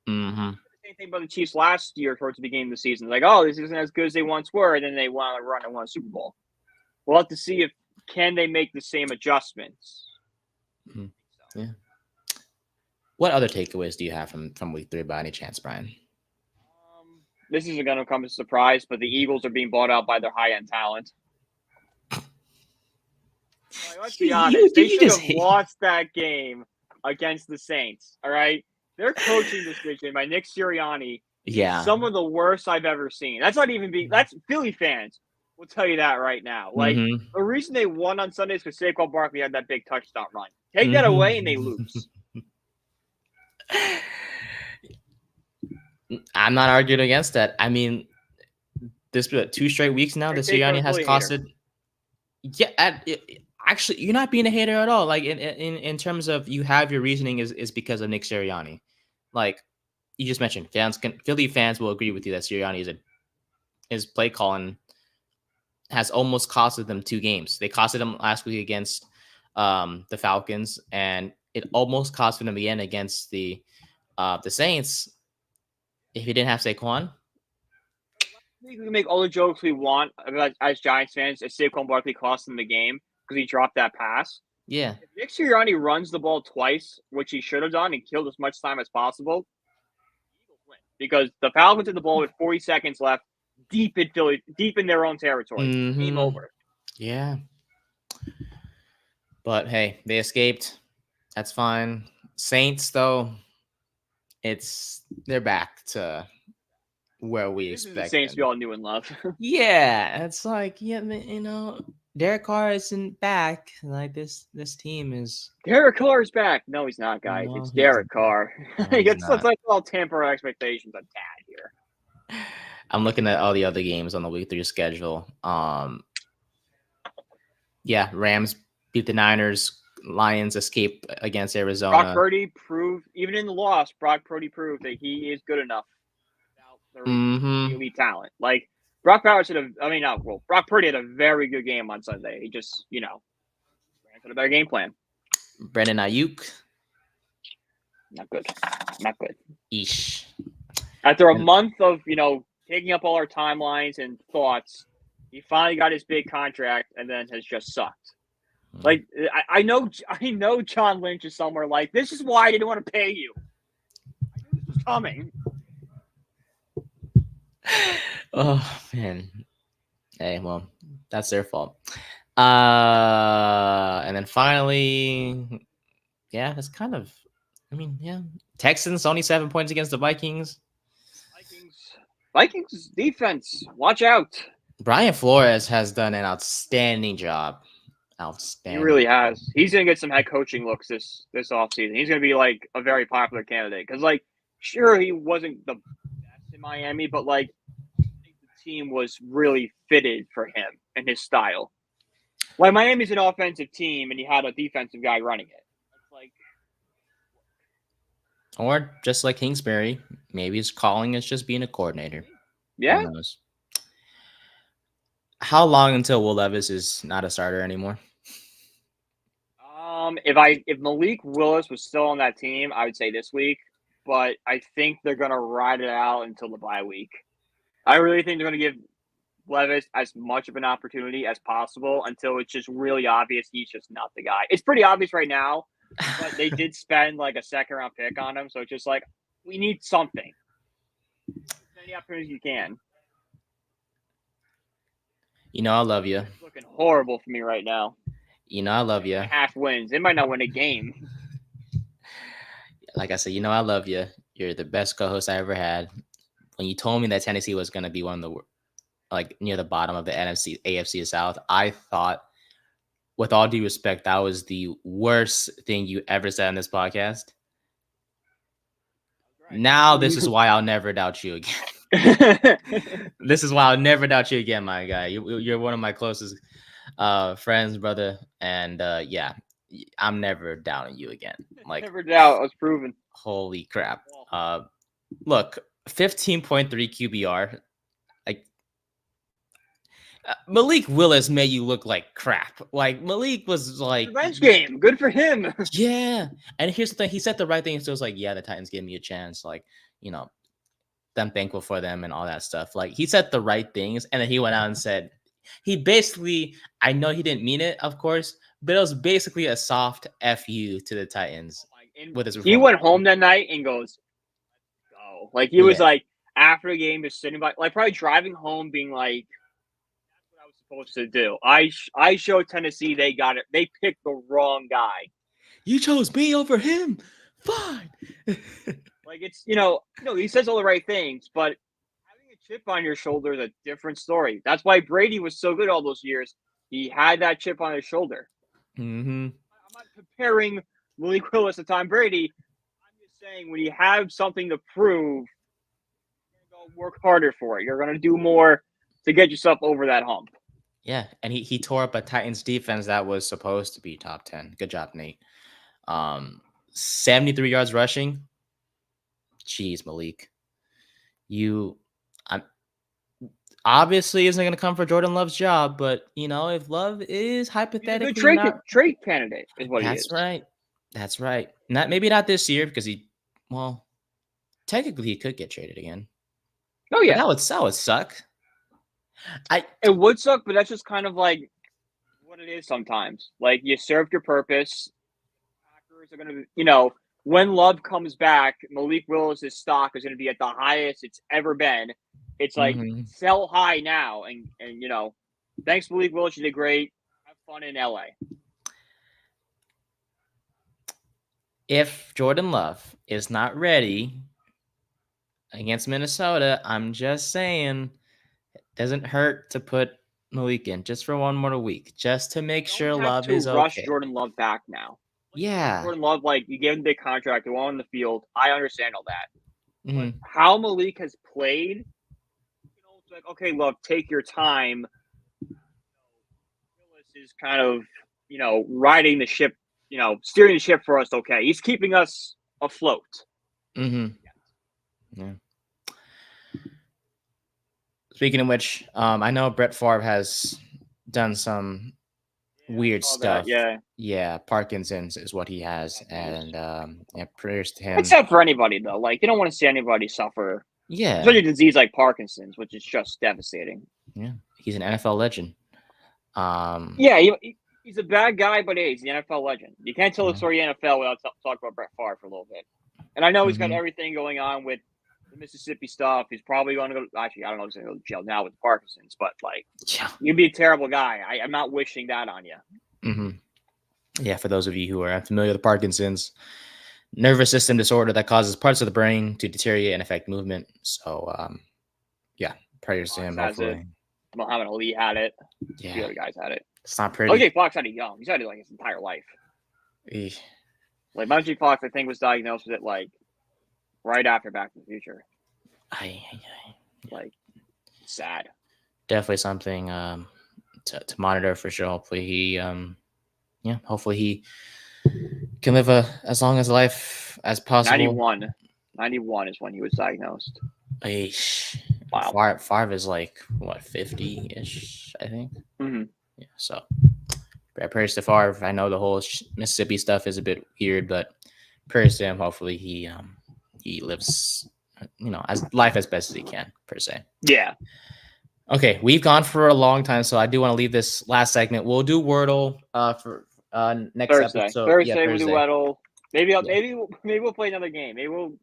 Mm-hmm. Same thing about the Chiefs last year towards the beginning of the season. Like, oh, this isn't as good as they once were, and then they went on a run and won a Super Bowl. We'll have to see if can they make the same adjustments. Mm-hmm. So. Yeah. What other takeaways do you have from week 3 by any chance, Brian? This isn't going to come as a surprise, but the Eagles are being bought out by their high-end talent. Like, let's be honest. They should have lost that game against the Saints, all right? Their coaching decision by Nick Sirianni is some of the worst I've ever seen. That's not even that's Philly fans will tell you that right now. Like, the reason they won on Sunday is because Saquon Barkley had that big touchdown run. Take that away and they lose. I'm not arguing against that. I mean, this 2 straight weeks now that Sirianni has costed. Yeah, actually, you're not being a hater at all. Like in terms of you have your reasoning is because of Nick Sirianni. Like you just mentioned, Philly fans will agree with you that Sirianni his play calling has almost costed them 2 games. They costed them last week against the Falcons, and it almost costed them again against the Saints. If he didn't have Saquon, we can make all the jokes we want about as Giants fans. If Saquon Barkley cost them the game because he dropped that pass. Yeah. If Nick Sirianni runs the ball twice, which he should have done, and killed as much time as possible, the Eagles win. Because the Falcons had the ball with 40 seconds left, deep in their own territory. Mm-hmm. Game over. Yeah. But hey, they escaped. That's fine. Saints, though, they're back to where we expect. The Saints we all knew and love. Yeah, it's like, Derek Carr isn't back. Like this team is. Derek Carr is back. No, he's not, guys. No, it's Derek Carr. Let's like all temper expectations on Tad here. I'm looking at all the other games on the week 3 schedule. Yeah, Rams beat the Niners. Lions escape against Brock Arizona. Purdy proved, even in the loss, Brock Purdy proved that he is good enough without the elite talent. Like Brock Powers Brock Purdy had a very good game on Sunday. He just, ran for the better game plan. Brandon Ayuk. Not good. Not good. Eesh. After a month of, taking up all our timelines and thoughts, he finally got his big contract and then has just sucked. Like I know John Lynch is somewhere like, this is why I didn't want to pay you. I knew this was coming. Oh man. Hey, well, that's their fault. And then finally, yeah, that's kind of, Texans only 7 points against the Vikings. Vikings defense, watch out. Brian Flores has done an outstanding job. Outstanding. He really has. He's gonna get some head coaching looks this offseason. He's gonna be like a very popular candidate because, like, sure, he wasn't the best in Miami, but like, I think the team was really fitted for him and his style. Like, Miami's an offensive team, and he had a defensive guy running it. It's like, or just like Kingsbury, maybe his calling is just being a coordinator. Yeah. Who knows? How long until Will Levis is not a starter anymore? If Malik Willis was still on that team, I would say this week, but I think they're gonna ride it out until the bye week. I really think they're gonna give Levis as much of an opportunity as possible until it's just really obvious he's just not the guy. It's pretty obvious right now, but they did spend like a second-round pick on him, so it's just like, we need something. As many opportunities you can. I love you. It's looking horrible for me right now. I love you. Half wins. They might not win a game. Like I said, I love you. You're the best co-host I ever had. When you told me that Tennessee was going to be one of the, near the bottom of the AFC South, I thought, with all due respect, that was the worst thing you ever said on this podcast. Right. Now, this is why I'll never doubt you again. This is why I'll never doubt you again, my guy. You're one of my closest friends, brother, and yeah, I'm never doubting you again. Like, never doubt. I was proven. Holy crap! Look, 15.3 QBR. Like, Malik Willis made you look like crap. Like, Malik was like revenge game. Good for him. Yeah, and here's the thing: he said the right thing. So it was like, yeah, the Titans gave me a chance. Like, I'm thankful for them and all that stuff. Like, he said the right things, and then he went out and said. He basically, I know he didn't mean it, of course, but it was basically a soft FU to the Titans. With his he went home that night and goes, "Go!" Like, he was like, after the game, just sitting by, like, probably driving home, being like, "That's what I was supposed to do. I showed Tennessee they got it. They picked the wrong guy. You chose me over him. Fine." Like, it's he says all the right things, but chip on your shoulder is a different story. That's why Brady was so good all those years. He had that chip on his shoulder. Mm-hmm. I'm not comparing Malik Willis to Tom Brady. I'm just saying, when you have something to prove, you're going to go work harder for it. You're going to do more to get yourself over that hump. Yeah, and he tore up a Titans defense that was supposed to be top 10. Good job, Nate. 73 yards rushing. Jeez, Malik. I'm obviously isn't going to come for Jordan Love's job, but if Love is hypothetically trade candidate is what he is. That's right. That's right. Maybe not this year because technically he could get traded again. Oh yeah, but that would suck. It would suck, but that's just kind of like what it is sometimes. Like, you served your purpose. Packers are going to, when Love comes back, Malik Willis' stock is going to be at the highest it's ever been. It's like, sell high now. And thanks, Malik Willis. You did great. Have fun in LA. If Jordan Love is not ready against Minnesota, I'm just saying it doesn't hurt to put Malik in just for one more week, just to make sure Love is okay. Rush Jordan Love back now. Yeah. Jordan Love, you gave him the big contract, he won on the field. I understand all that. But how Malik has played, it's like, okay, Love, take your time. Willis is kind of riding the ship, steering the ship for us. Okay, he's keeping us afloat. Mm-hmm. Yeah. Speaking of which, I know Brett Favre has done some weird stuff. Yeah, Parkinson's is what he has, and prayers to him. Except for anybody though, like you don't want to see anybody suffer. Yeah, especially a disease like Parkinson's, which is just devastating. Yeah, he's an NFL legend. Yeah, he's a bad guy, but hey, he's the NFL legend. You can't tell the story of the NFL without talking about Brett Favre for a little bit. And I know he's got everything going on with the Mississippi stuff. He's probably going to go. Actually, I don't know if he's going to go to jail now with Parkinson's, but you'd be a terrible guy. I'm not wishing that on you. Mm-hmm. Yeah, for those of you who are unfamiliar with Parkinson's, nervous system disorder that causes parts of the brain to deteriorate and affect movement. So, prayers to him. Hopefully, Muhammad Ali had it. Yeah, a few other guys had it. It's not pretty. O.J. Fox had it young. He's had it like his entire life. Like O.J. Fox, I think was diagnosed with it like right after Back to the Future. Like sad. Definitely something to monitor for sure. Hopefully he hopefully he can live as long as life as possible. 91 is when he was diagnosed. Wow. Favre is like what 50-ish, I think. Mm-hmm. Yeah, so prayers to Favre. I know the whole Mississippi stuff is a bit weird, but prayers to him. Hopefully he lives as life as best as he can, per se. Yeah. Okay, we've gone for a long time, so I do want to leave this last segment. We'll do Wordle for next Thursday. episode. Thursday we'll do Wordle. Maybe we'll play another game. Maybe we'll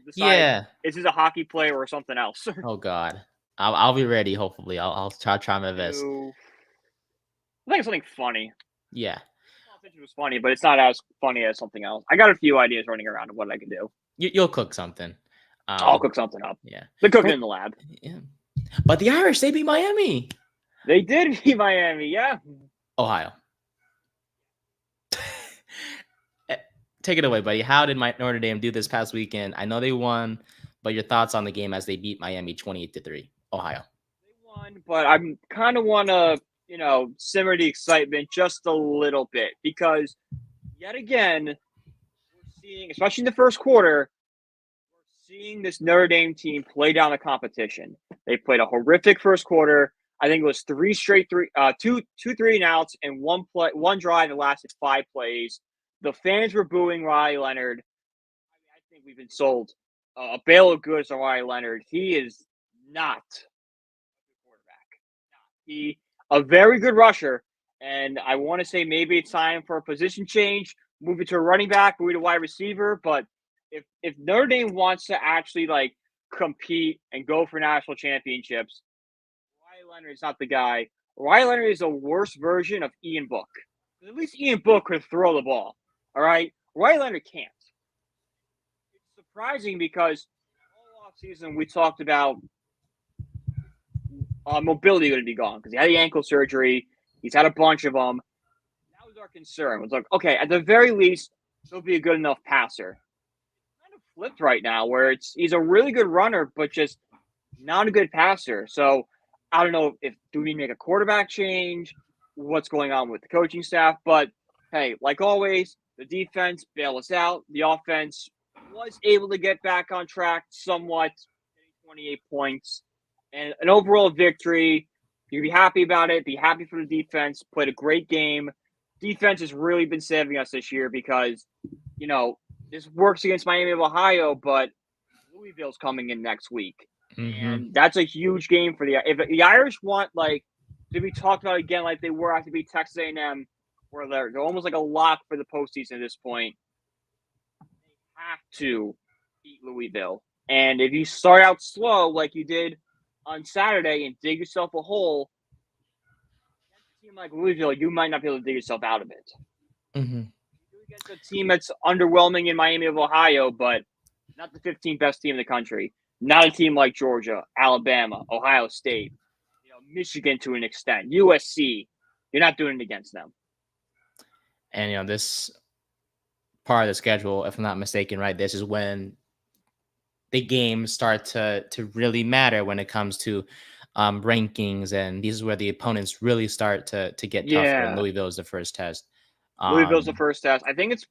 decide is this a hockey player or something else. Oh God, I'll be ready. Hopefully, I'll try my best. I think it's something funny. Yeah, it was funny, but it's not as funny as something else. I got a few ideas running around of what I can do. You'll cook something. I'll cook something up. Yeah, they're cooking in the lab. Yeah, but the Irish, they beat Miami. They did beat Miami. Yeah, Ohio. Take it away, buddy. How did Notre Dame do this past weekend? I know they won, but your thoughts on the game as they beat Miami 28-3, Ohio? They won, but I kind of want to, simmer the excitement just a little bit because yet again, we're seeing, especially in the first quarter, we're seeing this Notre Dame team play down the competition. They played a horrific first quarter. I think it was two 3-and-outs and one drive that lasted 5 plays. The fans were booing Riley Leonard. I think we've been sold a bale of goods on Riley Leonard. He is not a good quarterback. He's a very good rusher, and I want to say maybe it's time for a position change, move it to a running back, move it to wide receiver. But if Notre Dame wants to actually compete and go for national championships, Riley Leonard is not the guy. Riley Leonard is a worse version of Ian Book. At least Ian Book could throw the ball. All right, Riley Leonard can't. It's surprising because all offseason we talked about mobility going to be gone because he had the ankle surgery. He's had a bunch of them. That was our concern. It was like, okay, at the very least, he'll be a good enough passer. It's kind of flipped right now where he's a really good runner, but just not a good passer. So I don't know do we make a quarterback change? What's going on with the coaching staff? But hey, like always, the defense bailed us out. The offense was able to get back on track somewhat, getting 28 points. And an overall victory. You can be happy about it. Be happy for the defense. Played a great game. Defense has really been saving us this year because, this works against Miami of Ohio, but Louisville's coming in next week. Mm-hmm. And that's a huge game for if the Irish want, to be talked about again like they were after beat Texas A&M, where they're almost like a lock for the postseason at this point. They have to beat Louisville. And if you start out slow like you did on Saturday and dig yourself a hole, against a team like Louisville, you might not be able to dig yourself out of it. Mm-hmm. Against a team that's underwhelming in Miami of Ohio, but not the 15th best team in the country. Not a team like Georgia, Alabama, Ohio State, Michigan to an extent, USC. You're not doing it against them. And, this part of the schedule, if I'm not mistaken, right, this is when the games start to really matter when it comes to rankings, and these is where the opponents really start to get tougher. And Yeah. Louisville is the first test. Louisville's the first test. I think it's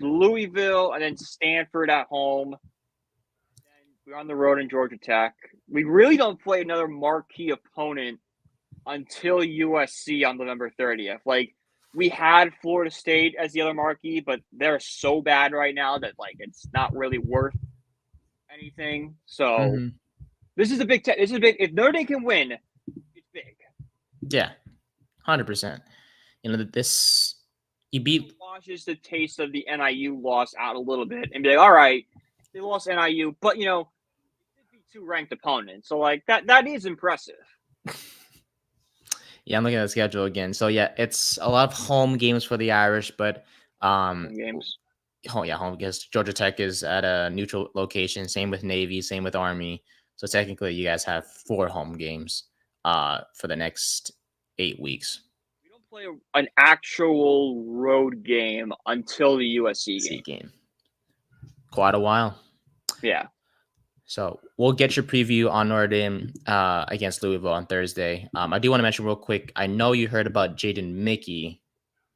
Louisville and then Stanford at home. Then we're on the road in Georgia Tech. We really don't play another marquee opponent until USC on November 30th. Like, we had Florida State as the other marquee, but they're so bad right now that like it's not really worth anything. So this is a big this is a big. If Notre Dame can win, it's big. Yeah, 100%. This you beat washes the taste of the NIU loss out a little bit and be like, all right, they lost NIU, but they beat 2 ranked opponents. So like that is impressive. Yeah, I'm looking at the schedule again. So yeah, it's a lot of home games for the Irish, but Home games. home because Georgia Tech is at a neutral location. Same with Navy, same with Army. So technically, you guys have 4 home games for the next 8 weeks. We don't play an actual road game until the USC game. Quite a while. Yeah. So we'll get your preview on Notre Dame against Louisville on Thursday. I do want to mention real quick. I know you heard about Jaden Mickey.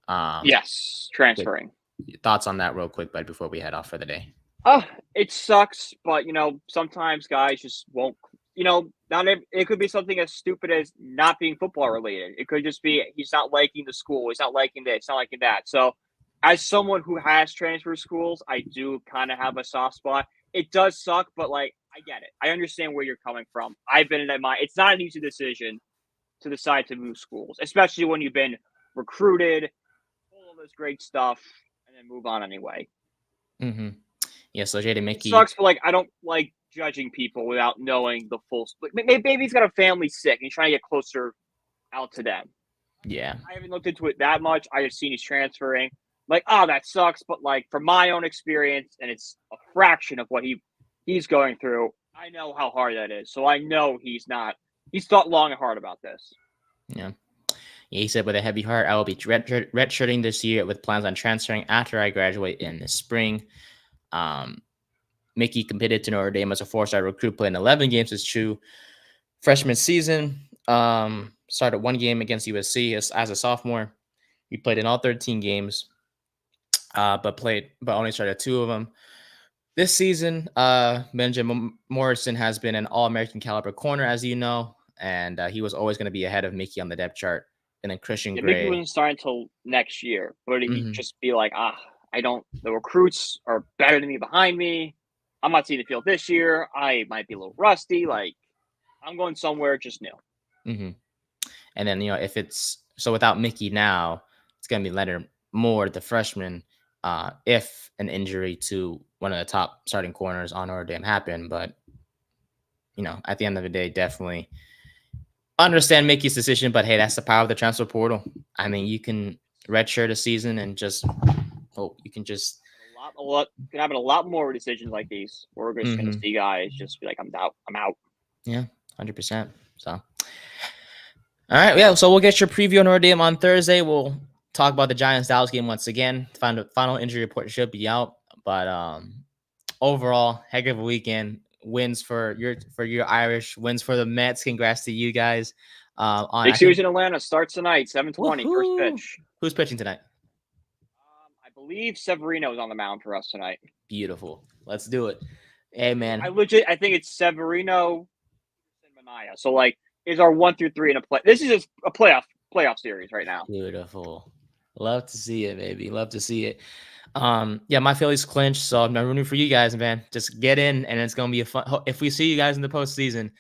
Yes, transferring. Thoughts on that real quick, bud, before we head off for the day. It sucks, but sometimes guys just won't. It could be something as stupid as not being football related. It could just be he's not liking the school. He's not liking this. Not liking that. So, as someone who has transfer schools, I do kind of have a soft spot. It does suck, but like I get it. I understand where you're coming from. I've been in that mind. It's not an easy decision to decide to move schools, especially when you've been recruited, all of this great stuff, and then move on anyway. Yeah, so Jaden Mickey sucks, but like I don't like judging people without knowing the full. Maybe he's got a family sick and he's trying to get closer out to them. Yeah, I haven't looked into it that much. I just seen he's transferring. Like, that sucks. But like from my own experience, and it's a fraction of what he's going through. I know how hard that is, so I know he's not. He's thought long and hard about this. Yeah. He said, with a heavy heart, I will be redshirting this year with plans on transferring after I graduate in the spring. Mickey committed to Notre Dame as a 4-star recruit, playing 11 games as true freshman season. Started 1 game against USC as a sophomore. He played in all 13 games, but only started 2 of them. This season, Benjamin Morrison has been an All-American caliber corner, as you know, and he was always going to be ahead of Mickey on the depth chart. And then Christian Gray. Mickey wouldn't start until next year, but he'd just be like, the recruits are better than me behind me. I'm not seeing the field this year. I might be a little rusty. Like, I'm going somewhere just new. And then, if it's so without Mickey now, it's going to be Leonard Moore, the freshman, if an injury to one of the top starting corners on Notre Dame happened. But, at the end of the day, definitely understand Mickey's decision. But, hey, that's the power of the transfer portal. I mean, you can redshirt a season and just hope you can just can happen a lot more decisions like these. We're just going to see guys just be like, I'm out. Yeah, 100%. So, all right, yeah. So we'll get your preview on Notre Dame on Thursday. We'll talk about the Giants-Dallas game once again. Final injury report should be out, but overall, heck of a weekend. Wins for your Irish. Wins for the Mets. Congrats to you guys. Big series in Atlanta starts tonight, 7:20, first pitch. Who's pitching tonight? I believe Severino is on the mound for us tonight. Beautiful. Let's do it. Hey, man. I think it's Severino and Mania. So, like, is our 1 through 3 in a play. This is a playoff series right now. Beautiful. Love to see it, baby. Love to see it. Yeah, my Phillies clinched, so I'm rooting for you guys, man. Just get in, and it's gonna be a fun. If we see you guys in the postseason,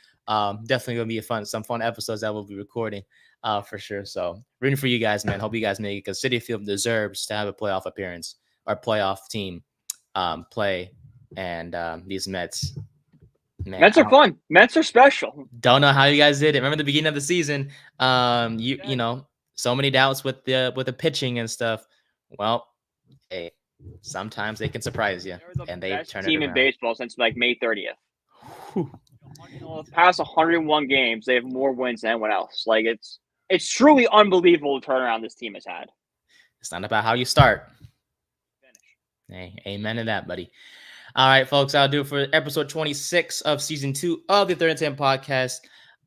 definitely gonna be some fun episodes that we'll be recording, for sure. So rooting for you guys, man. Hope you guys make it, because Citi Field deserves to have a playoff appearance or playoff team play, and these Mets. Man, Mets are fun. Mets are special. Don't know how you guys did it. Remember the beginning of the season? You know, so many doubts with the pitching and stuff. Well, hey, sometimes they can surprise you, and they turn it around. Team in baseball since like May 30th. Past 101 games, they have more wins than anyone else. Like it's truly unbelievable the turnaround this team has had. It's not about how you start. Hey, amen to that, buddy. All right, folks, I'll do it for episode 26 of season 2 of the Third and 10 podcast.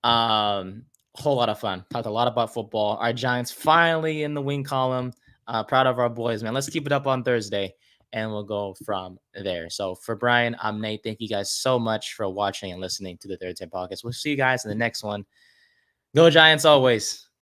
Whole lot of fun. Talked a lot about football. Our Giants finally in the win column. Proud of our boys, man. Let's keep it up on Thursday, and we'll go from there. So for Brian, I'm Nate. Thank you guys so much for watching and listening to the Third Time Podcast. We'll see you guys in the next one. Go Giants always.